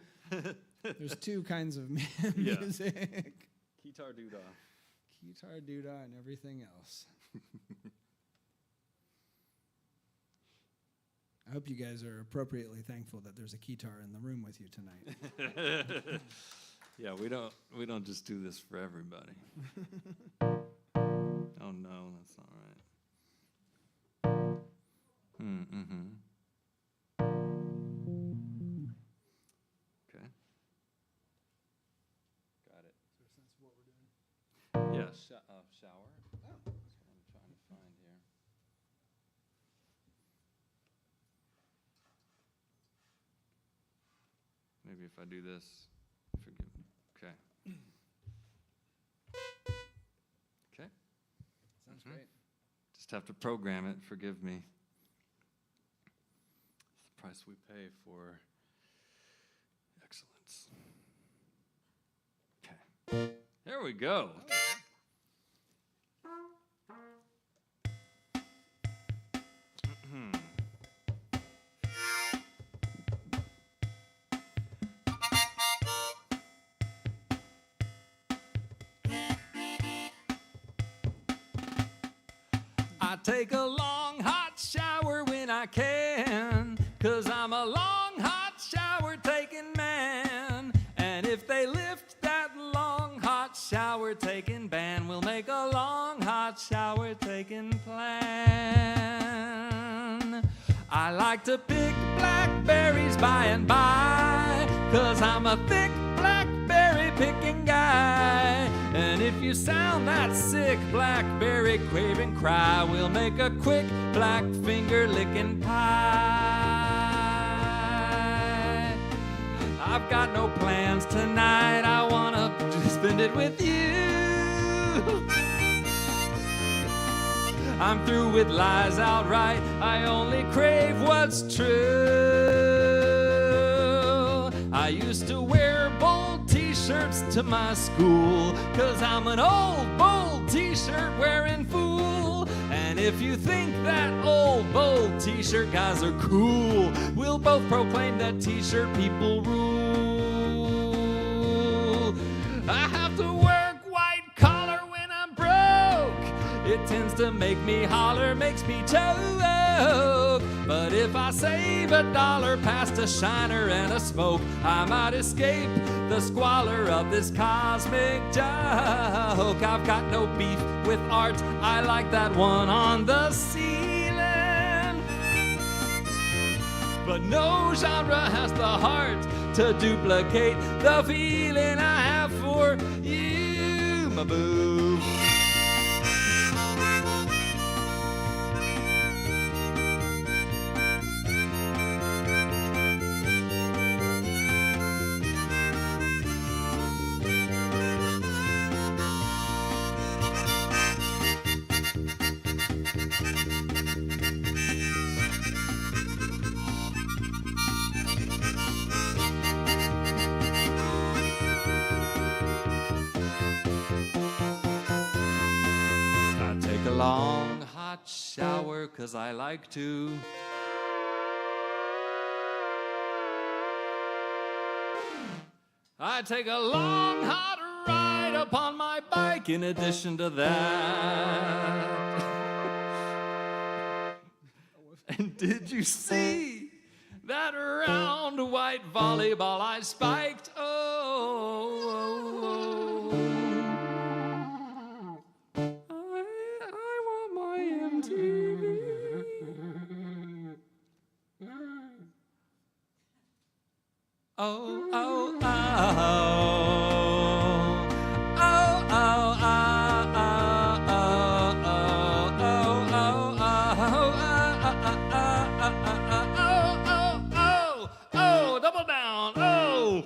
kinds of Yeah. music. Guitar doodah. Guitar, doodah, and everything else. I hope you guys are appropriately thankful that there's a guitar in the room with you tonight. Yeah, we don't just do this for everybody. Oh no, that's not right. Mm-hmm. Okay. Got it. So sense of what we're doing? Yeah, shower. Oh. That's what I'm trying to find here. Maybe if I do this, forgive me. Okay. Okay. Sounds great. Just have to program it, forgive me. It's the price we pay for excellence. Okay. There we go. I take a long hot shower when I can, 'cause I'm a long hot shower taking man. And if they lift that long hot shower taking ban, we'll make a long hot shower taking plan. I like to pick blackberries by and by, 'cause I'm a thick blackberry picking guy. And if you sound that sick blackberry craving cry, we'll make a quick black finger licking pie. I've got no plans tonight, I wanna spend it with you. I'm through with lies outright, I only crave what's true. I used to wear bold t-shirts to my school, 'cause I'm an old bold t-shirt wearing fool. And if you think that old bold t-shirt guys are cool, we'll both proclaim that t-shirt people rule. I have to work white collar when I'm broke. It tends to make me holler, makes me choke. But if I save $1 past a shiner and a smoke, I might escape the squalor of this cosmic joke. I've got no beef with art, I like that one on the ceiling. But no genre has the heart to duplicate the feeling I have for you, my boo. Long hot shower 'cause I like to. I take a long hot ride upon my bike in addition to that. And did you see that round white volleyball I spiked? Oh, oh, oh, oh, oh, oh, double down, oh.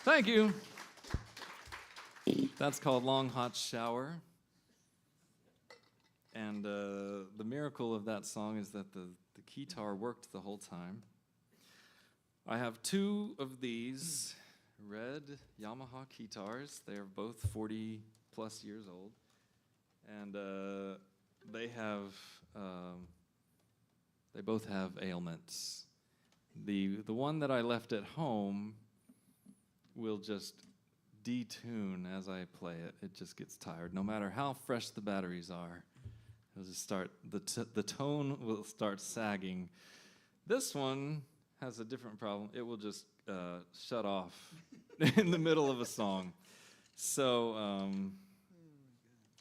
Thank you. That's called Long Hot Shower. And the miracle of that song is that the guitar worked the whole time. I have two of these red Yamaha guitars. They are both 40 plus years old. And they both have ailments. The one that I left at home will just detune as I play it. It just gets tired. No matter how fresh the batteries are, it'll just start, the tone will start sagging. This one has a different problem. It will just shut off in the middle of a song. So,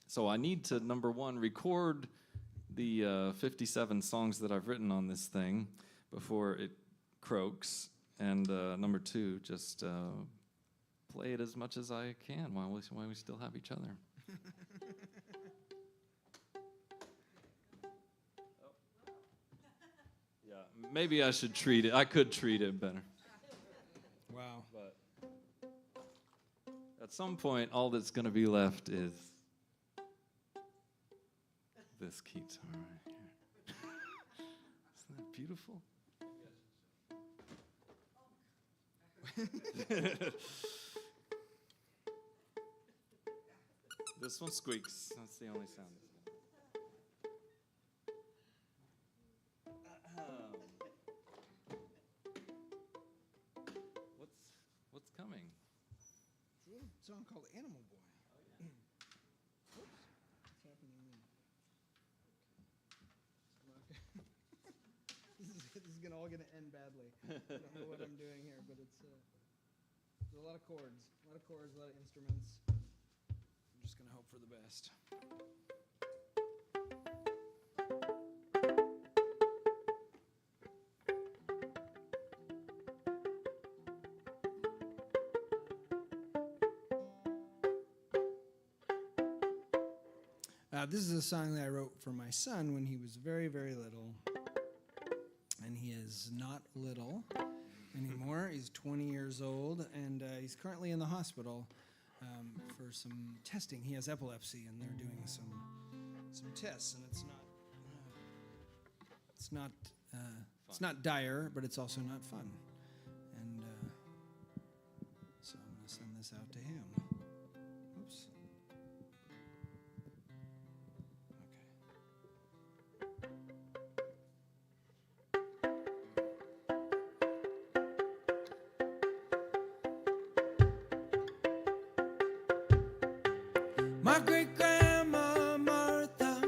so I need to, number one, record the 57 songs that I've written on this thing before it croaks. And number two, just play it as much as I can while we still have each other. Yeah, maybe I should treat it. I could treat it better. Wow. But at some point, all that's going to be left is this guitar right here. Isn't that beautiful? This one squeaks. That's the only sound. What's coming? It's a little song called Animal Boy. Oops. What's happening there? This is all going to end badly. I don't know what I'm doing here, but it's there's a lot of chords, a lot of instruments. I'm just going to hope for the best. This is a song that I wrote for my son when he was very, very little. And he is not little anymore. He's 20 years old, and he's currently in the hospital for some testing. He has epilepsy, and they're doing some tests, and it's not dire, but it's also not fun. And so I'm going to send this out to him. Oops. My great-grandma Martha,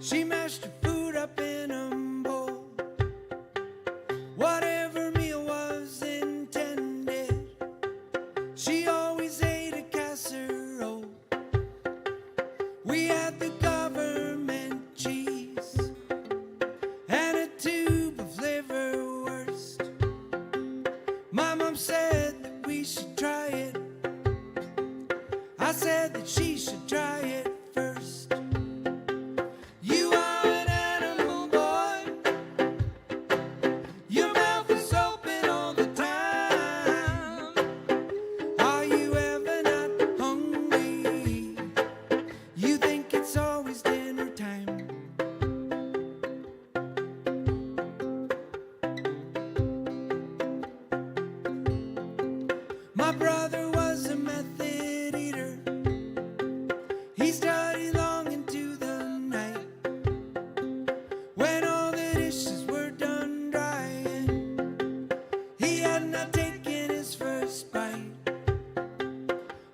she mashed her food up in a bowl. Whatever meal was intended, she always ate a casserole. We had the government cheese and a tube of liverwurst. My mom said that we should try it. I said that she should try it first. You are an animal boy. Your mouth is open all the time. Are you ever not hungry? You think it's always dinner time. My brother was a method eater. He studied long into the night. When all the dishes were done drying, he had not taken his first bite.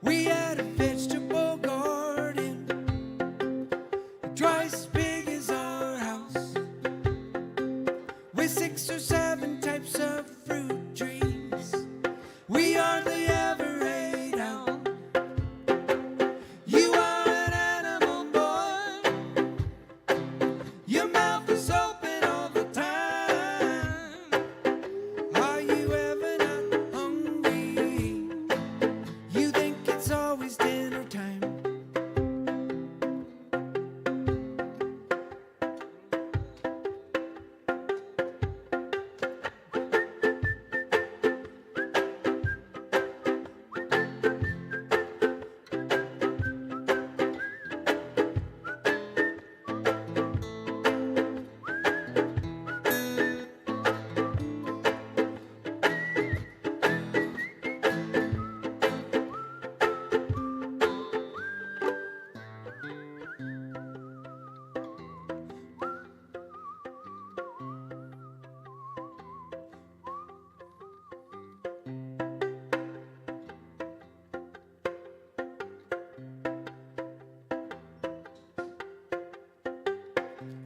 We had a vegetable garden, twice as big as our house, with 6 or 7 types of fruit trees. We hardly ever ate out. You are an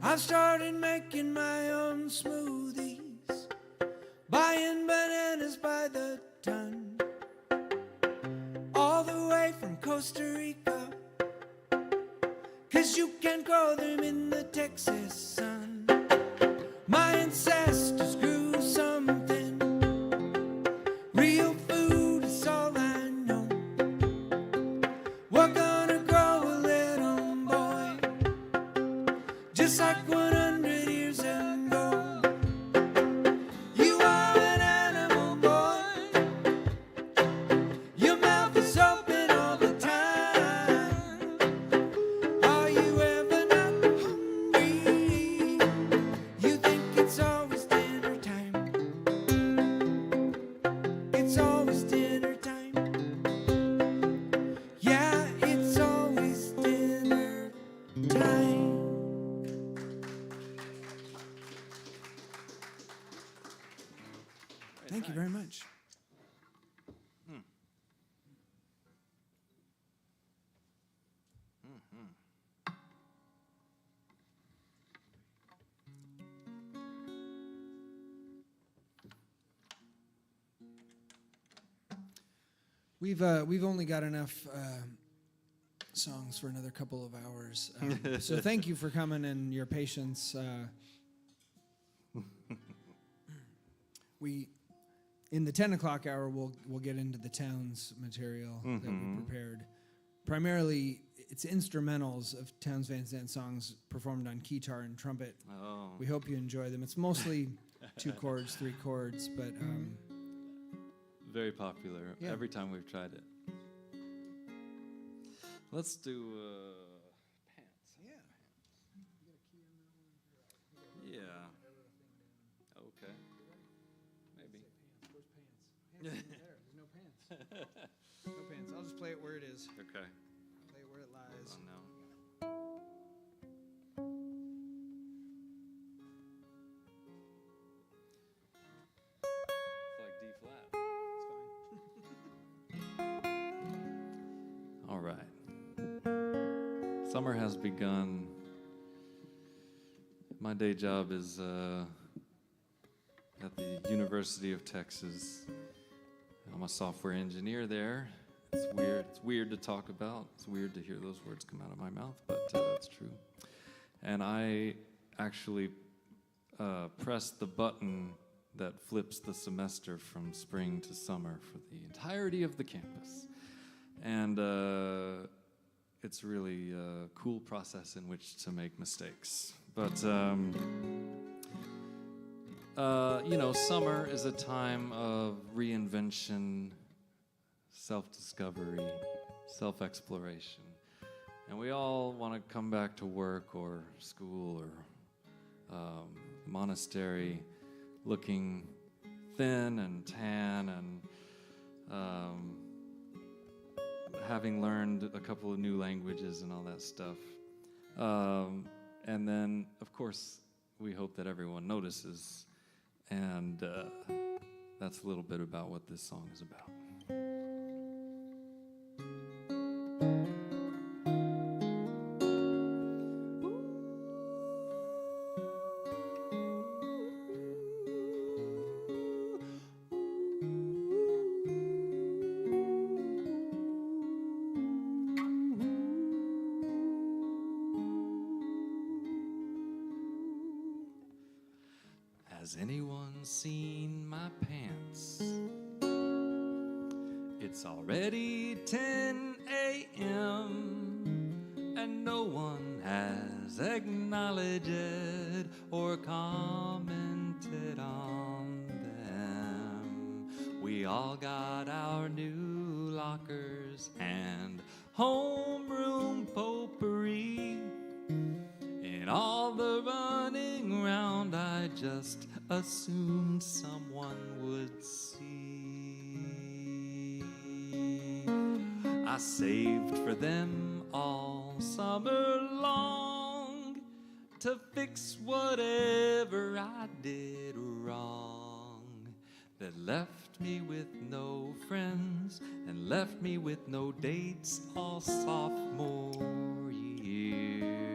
I've started making my own smoothies, buying bananas by the ton, all the way from Costa Rica, 'cause you can grow them in the Texas sun. My ancestors grew something, real food is all I know. We're gonna grow a little boy, just like 100 years ago. You are an animal boy, your mouth is open all the time. Are you ever not hungry? You think it's always dinner time. It's always dinner time. Yeah, it's always dinner time. Thank you very much. We've only got enough songs for another couple of hours, so thank you for coming and your patience. We, in the 10 o'clock hour, we'll get into the Towns material that we prepared. Primarily, it's instrumentals of Towns Van Zandt songs performed on guitar and trumpet. Oh. We hope you enjoy them. It's mostly 2 chords, 3 chords, but Very popular. Yeah. Every time we've tried it. Let's do pants. Yeah. Okay. Maybe. There's no pants. No pants. I'll just play it where it is. Okay. Play it where it lies. Oh no. It's like D flat. It's fine. All right. Summer has begun. My day job is at the University of Texas. I'm a software engineer there. It's weird. It's weird to talk about. It's weird to hear those words come out of my mouth, but it's true. And I actually press the button that flips the semester from spring to summer for the entirety of the campus. And it's really a cool process in which to make mistakes. But, you know, summer is a time of reinvention, self-discovery, self-exploration. And we all want to come back to work or school or monastery looking thin and tan and having learned a couple of new languages and all that stuff. And then, of course, we hope that everyone notices. And that's a little bit about what this song is about. Has anyone seen my pants? It's already 10 a.m. and no one has acknowledged or commented on them. We all got our new lockers and homeroom potpourri. In all the running round, I just assumed someone would see. I saved for them all summer long to fix whatever I did wrong. That left me with no friends and left me with no dates all sophomore year.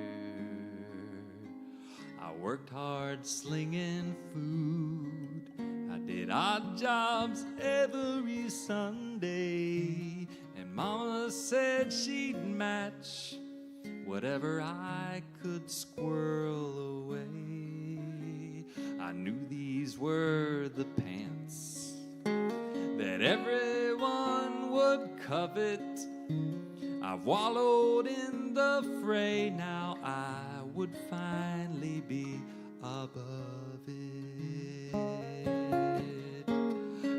worked hard slinging food. I did odd jobs every Sunday, and Mama said she'd match whatever I could squirrel away. I knew these were the pants that everyone would covet. I've wallowed in the fray, now I would finally be above it.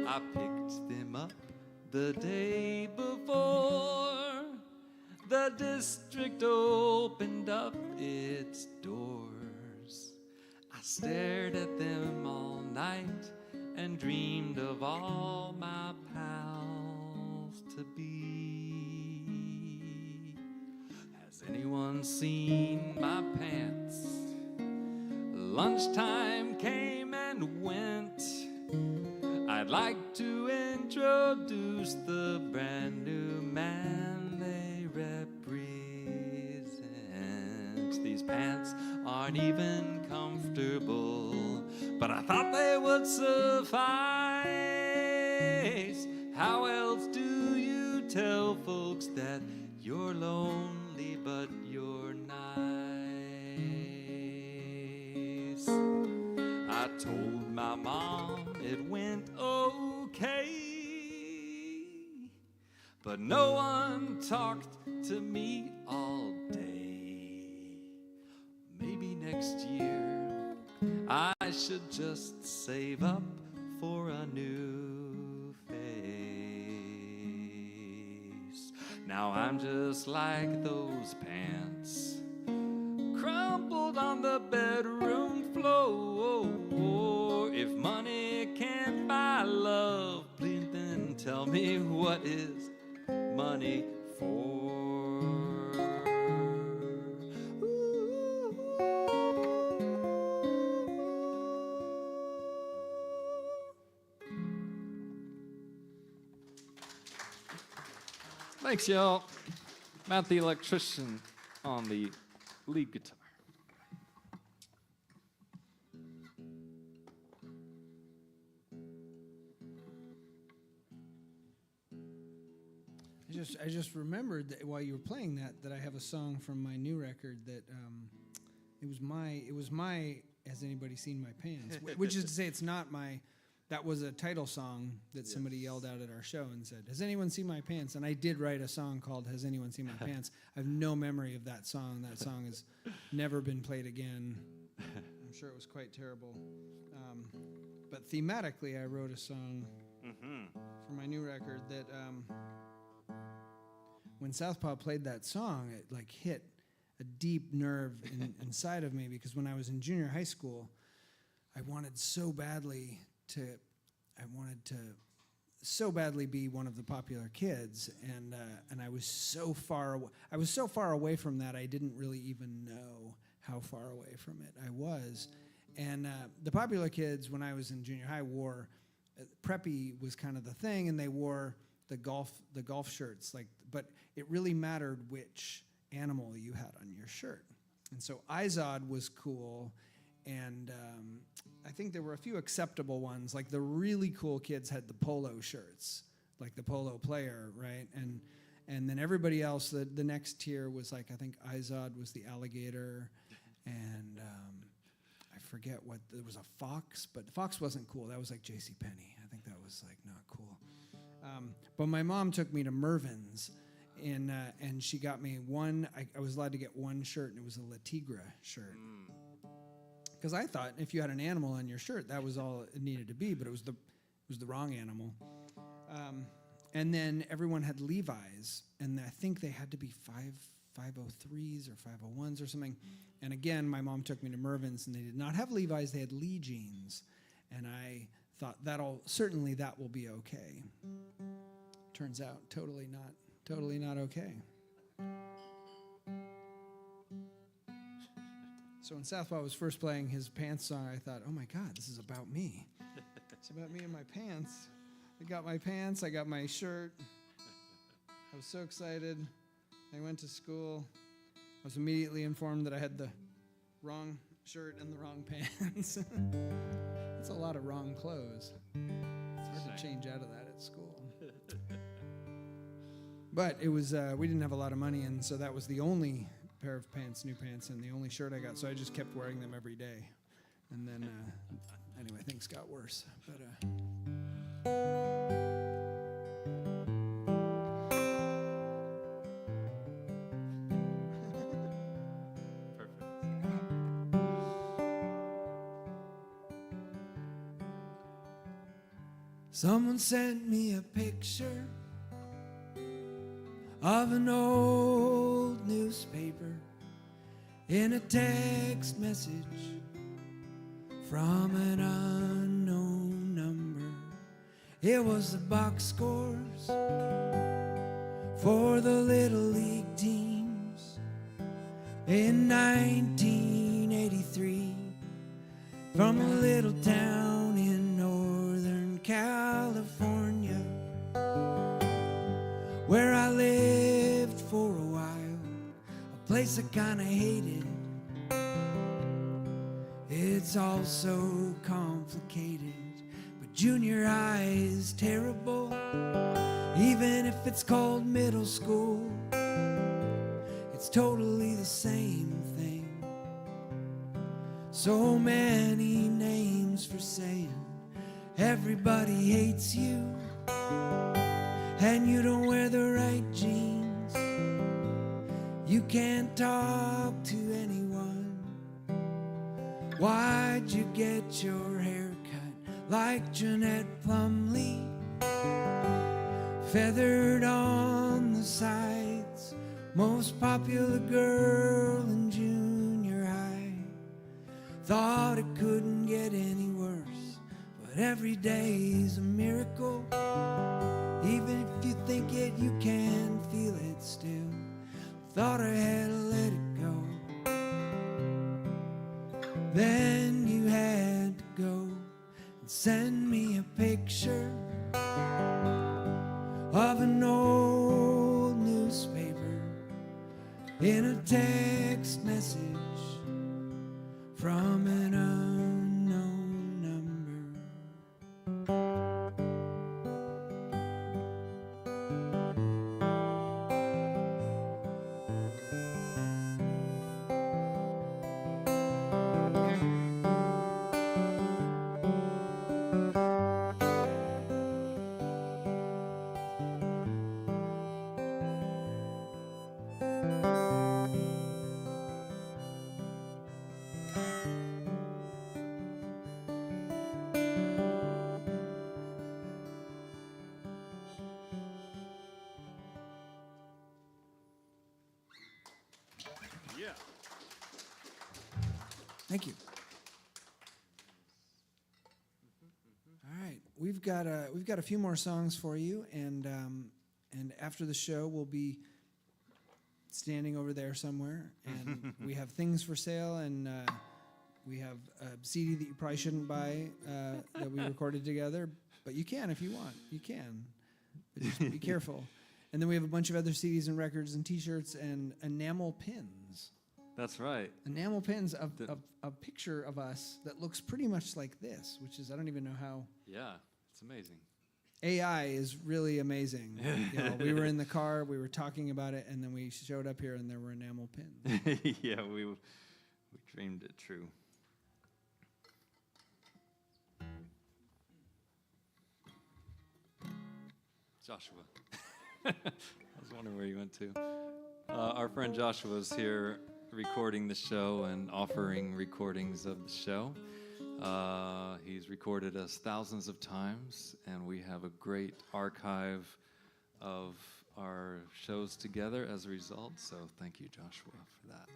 I picked them up the day before the district opened up its doors. I stared at them all night and dreamed of all my pals to be. Has anyone seen my pants? Lunchtime came and went. I'd like to introduce the brand new man they represent. These pants aren't even comfortable, but I thought they would suffice. How else do you tell folks that you're lonely but you're nice? I told my mom it went okay, but no one talked to me all day. Maybe next year I should just save up for a new face. Now I'm just like those pants, crumpled on the bedroom floor. If money can't buy love, please then tell me, what is money for? Thanks, y'all. Matt the Electrician on the lead guitar. I just remembered that while you were playing that I have a song from my new record that it was my Has Anybody Seen My Pants? Which is to say, it's not my. That was a title song that somebody yelled out at our show and said, "Has anyone seen my pants?" And I did write a song called "Has Anyone Seen My Pants?" I have no memory of that song. That song has never been played again. I'm sure it was quite terrible. But thematically, I wrote a song for my new record that when Southpaw played that song, it like hit a deep nerve inside of me, because when I was in junior high school, I wanted so badly to be one of the popular kids, and I was so far away from that I didn't really even know how far away from it I was. And the popular kids, when I was in junior high, wore preppy was kind of the thing, and they wore the golf shirts, but it really mattered which animal you had on your shirt. And so Izod was cool, and I think there were a few acceptable ones. Like the really cool kids had the polo shirts, like the polo player, right? And then everybody else, the next tier was like, I think Izod was the alligator, and I forget what, there was a fox, but the fox wasn't cool. That was like JCPenney. I think that was like not cool. But my mom took me to Mervyn's, and she got me one. I was allowed to get one shirt, and it was a La Tigra shirt. Because I thought if you had an animal on your shirt, that was all it needed to be, but it was the wrong animal. And then everyone had Levi's, and I think they had to be 503s or 501s or something. And again, my mom took me to Mervyn's, and they did not have Levi's; they had Lee jeans. And I thought that will be okay. Turns out, totally not okay. So when Southpaw was first playing his pants song, I thought, oh my God, this is about me. It's about me and my pants. I got my pants, I got my shirt. I was so excited. I went to school. I was immediately informed that I had the wrong shirt and the wrong pants. That's a lot of wrong clothes. It's hard to change out of that at school. But it was, we didn't have a lot of money, and so that was the only pair of pants, new pants, and the only shirt I got. So I just kept wearing them every day. And then, anyway, things got worse. But, someone sent me a picture of an old newspaper in a text message from an unknown number. It was the box scores for the Little League teams in 1983 from a little town in Northern California, where I lived for a while, a place I kinda hated. It's all so complicated, but junior high is terrible, even if it's called middle school. It's totally the same thing. So many names for saying everybody hates you, and you don't wear the right jeans. You can't talk to anyone. Why'd you get your hair cut like Jeanette Plumlee? Feathered on the sides, most popular girl in junior high. Thought it couldn't get any worse, but every day's a miracle. Even if you think it, you can feel it still. Thought I had to let it go. Then you had to go and send me a picture of an old newspaper in a text message from an unknown number. Yeah. Thank you. All right, we've got a few more songs for you, and after the show we'll be standing over there somewhere, and we have things for sale, and we have a CD that you probably shouldn't buy that we recorded together, but you can if you want. You can, but just be careful. And then we have a bunch of other CDs and records and T-shirts and enamel pins. That's right. Enamel pins of a picture of us that looks pretty much like this, which is, I don't even know how. Yeah, it's amazing. AI is really amazing. You know, we were in the car, we were talking about it, and then we showed up here and there were enamel pins. Yeah, we dreamed it true. Joshua. I was wondering where you went to. Our friend Joshua is here recording the show and offering recordings of the show. He's recorded us thousands of times, and we have a great archive of our shows together as a result. So thank you, Joshua, for that.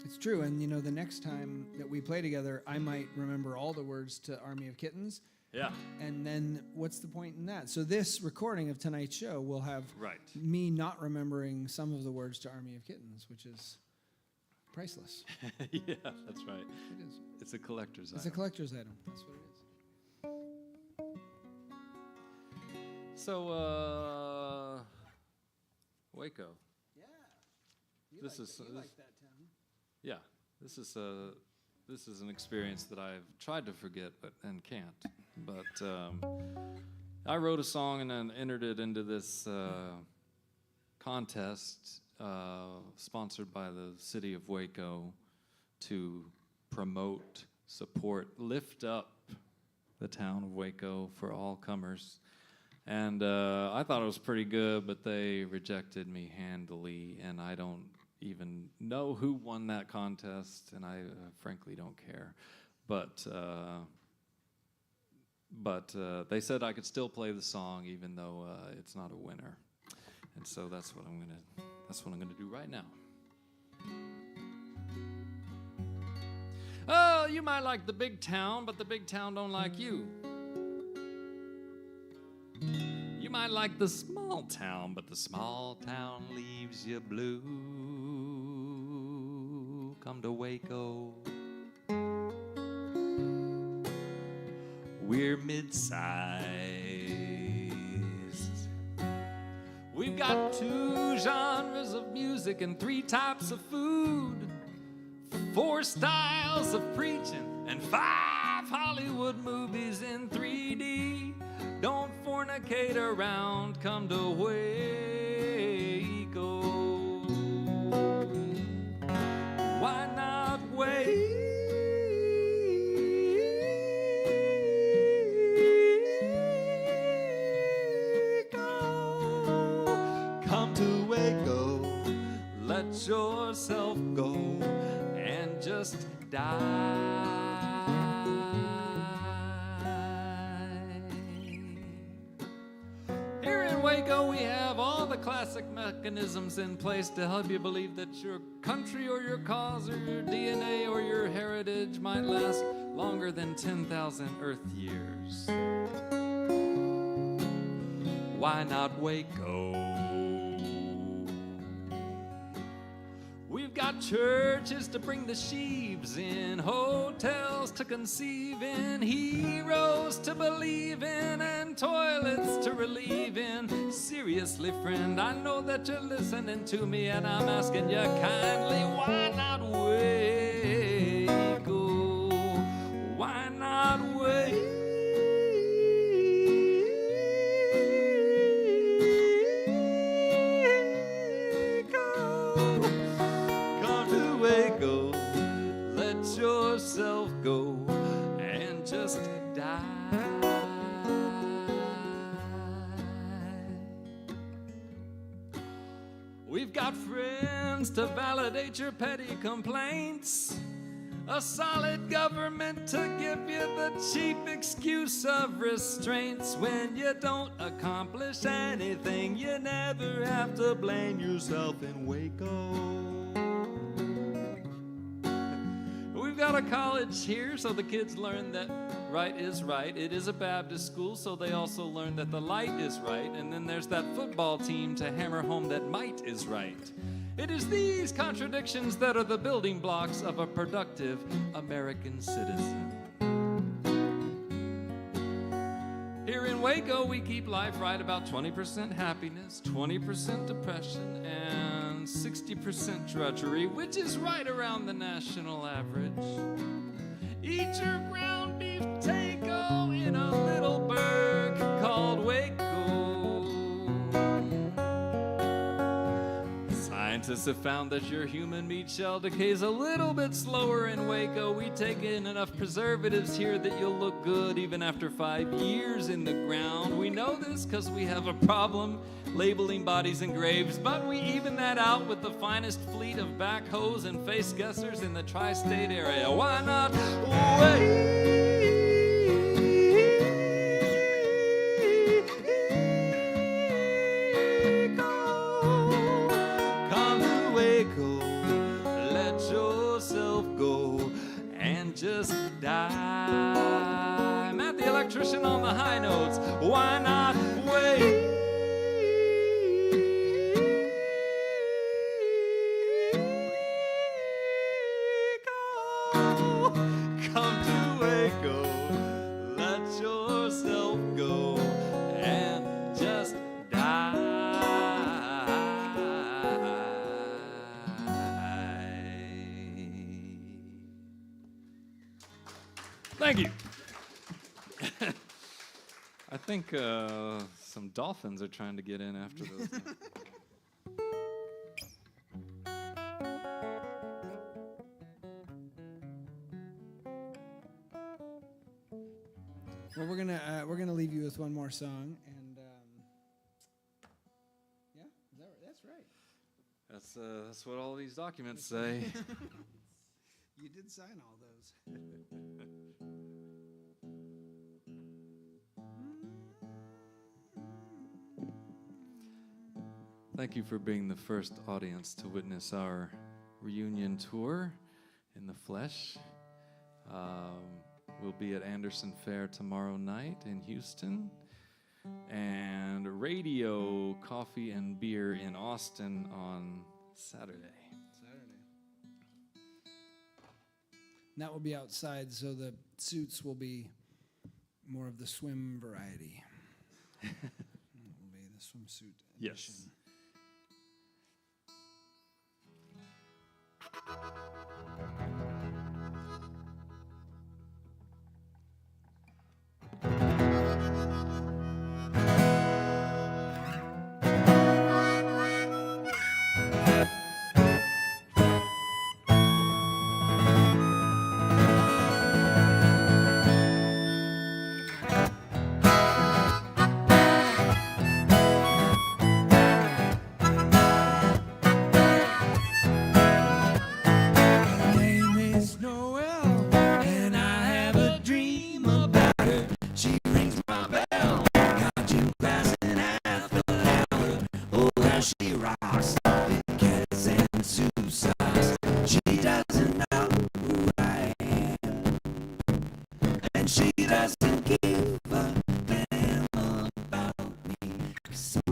It's true, and you know, the next time that we play together, I might remember all the words to Army of Kittens. Yeah. And then what's the point in that? So this recording of tonight's show will have Right. me not remembering some of the words to Army of Kittens, which is priceless. Yeah, that's right. It is. It's a collector's It's a item. collector's item. That's what it is. So, Waco. Yeah. This is- you this- like that town. Yeah, this is this is an experience that I've tried to forget and can't. But I wrote a song and then entered it into this contest sponsored by the city of Waco to promote, support, lift up the town of Waco for all comers. And I thought it was pretty good, but they rejected me handily, and I don't even know who won that contest, and I frankly don't care. But they said I could still play the song even though it's not a winner. And so that's what I'm gonna do right now. Oh, you might like the big town, but the big town don't like you. You might like the small town, but the small town leaves you blue. Come to Waco. We're mid-sized. We've got 2 genres of music and 3 types of food, 4 styles of preaching, and 5 Hollywood movies in 3D. Don't fornicate around, come to Waco. Why not Waco? Come to Waco, let yourself go and just die. Waco, we have all the classic mechanisms in place to help you believe that your country or your cause or your DNA or your heritage might last longer than 10,000 Earth years. Why not Waco? We've got churches to bring the sheaves in, hotels to conceive in, heroes to believe in, and toilets to relieve in. Seriously, friend, I know that you're listening to me, and I'm asking you kindly, why not Waco? Why not Waco? Yourself go and just die. We've got friends to validate your petty complaints, a solid government to give you the cheap excuse of restraints. When you don't accomplish anything, you never have to blame yourself in Waco. We've got a college here so the kids learn that right is right. It is a Baptist school, so they also learn that the light is right. And then there's that football team to hammer home that might is right. It is these contradictions that are the building blocks of a productive American citizen. Here in Waco, we keep life right about 20% happiness, 20% depression, and 60% drudgery, which is right around the national average. Eat your ground beef taco in a little burg called Waco. Scientists have found that your human meat shell decays a little bit slower in Waco. We take in enough preservatives here that you'll look good even after 5 years in the ground. We know this because we have a problem labeling bodies and graves, but we even that out with the finest fleet of backhoes and face guessers in the tri-state area. Why not wait? Let yourself go and just die. Matt the Electrician on the high notes. Why not wait? Come to Waco. Let yourself go and just die. Thank you. I think some dolphins are trying to get in after those. Well, we're gonna leave you with one more song, and yeah, that's right. That's what all these documents say. You did sign all those. Thank you for being the first audience to witness our reunion tour in the flesh. We'll be at Anderson Fair tomorrow night in Houston, and radio, coffee, and beer in Austin on Saturday. And that will be outside, so the suits will be more of the swim variety. It will be the swimsuit edition. Yes.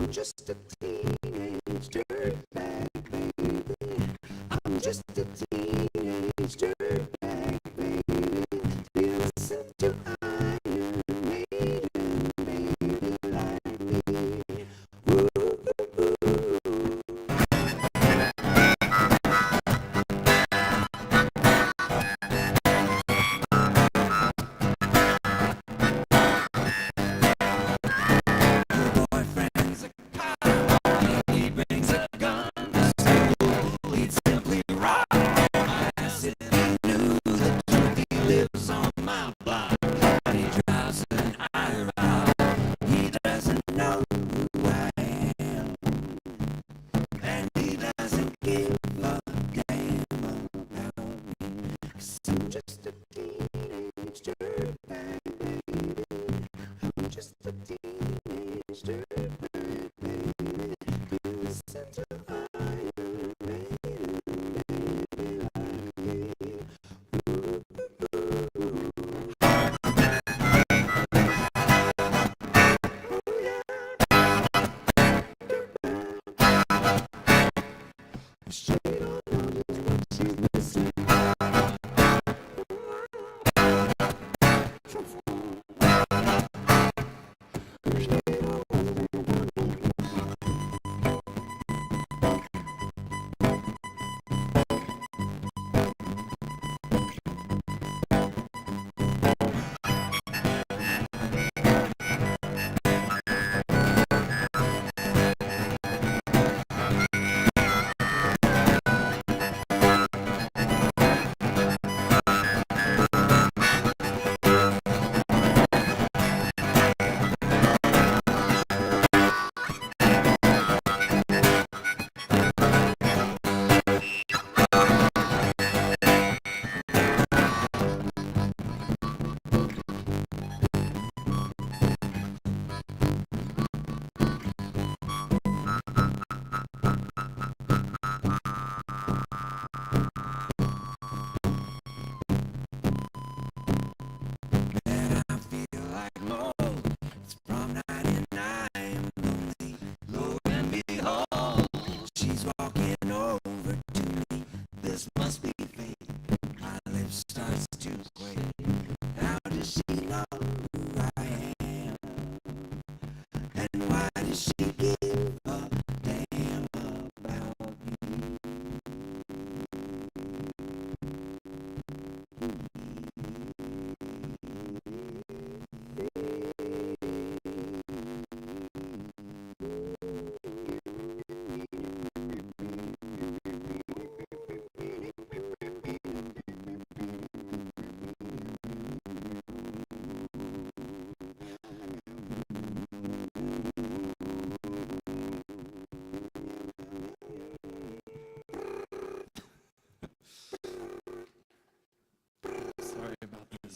Just a teenage dirtbag, baby. I'm just a teenage dirtbag, baby. Listen to Iron Maiden, baby, like me. Woo, woo, woo.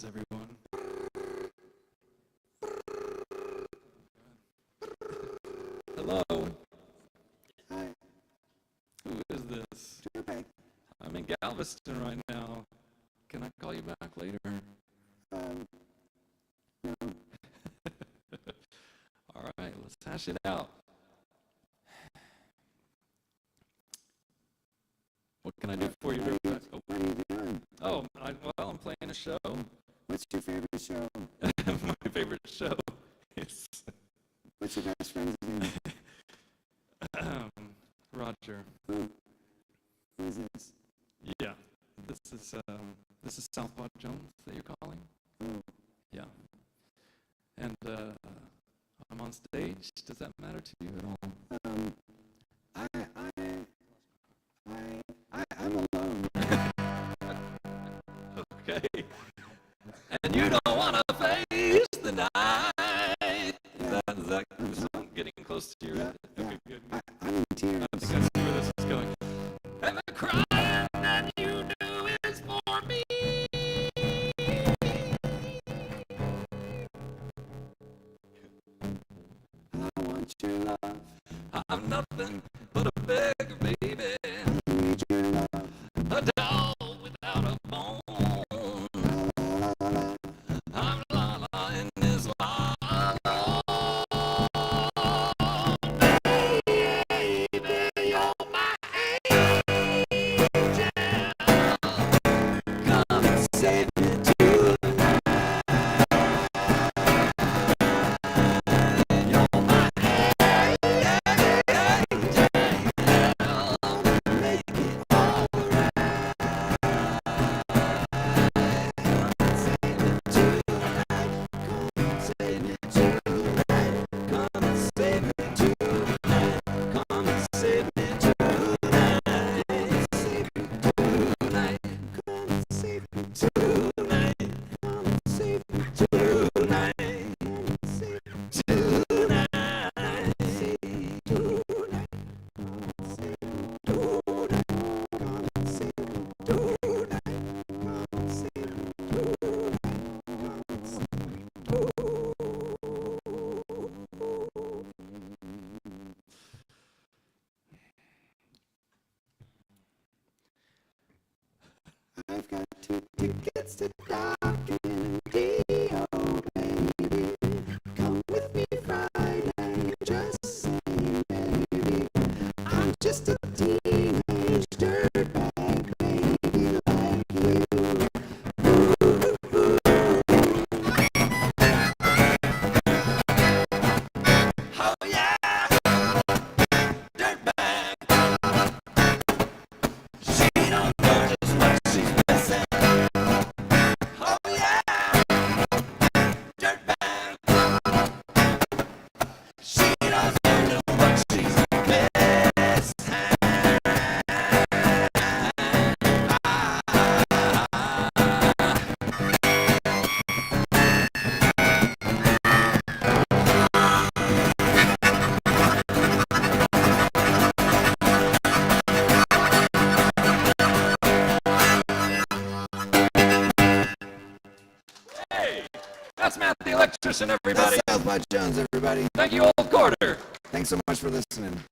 is everyone? Hello? Hi. Who is this? Okay. I'm in Galveston right now. Can I call you back later? No. All right, let's hash it out. What can I do for you? What are you doing? Oh, I'm playing a show. What's your favorite show? My favorite show is What's your best friend's name? Roger. Who is this? Yeah, this is Southpaw Jones that you're calling. Oh, Yeah, and I'm on stage. Does that matter to you at all? I'm alone. Okay. And you don't want to face the night. Is that song getting close to your head? Okay, good. I'm in tears. I think I see where this is going. And the crying that you do is for me. I want your love. I'm nothing but a beggar, baby. I need your love. A doll without a bone. I'm la-la in this la. Baby, you're my angel. Come and save me tonight. You're my angel. Make it all right. Save me tonight. Come and save me tonight. Come and save me tonight. Save me tonight. Come and save me tonight. Come and save me tonight. Save me tonight. Save me tonight. Save me tonight. Come and save me tonight. Come and save me tonight. I've got 2 tickets to Doc and Dio, baby. Come with me Friday, just say maybe. I'm just a teenage dirtbag, baby, like you. Oh yeah, dirtbag. She don't know just what she's missing. Oh yeah, dirtbag. She doesn't know what she's missing. Hey, that's Matt the Electrician, everybody. That's Southpaw Jones, everybody. Thank you, old quarter. Thanks so much for listening.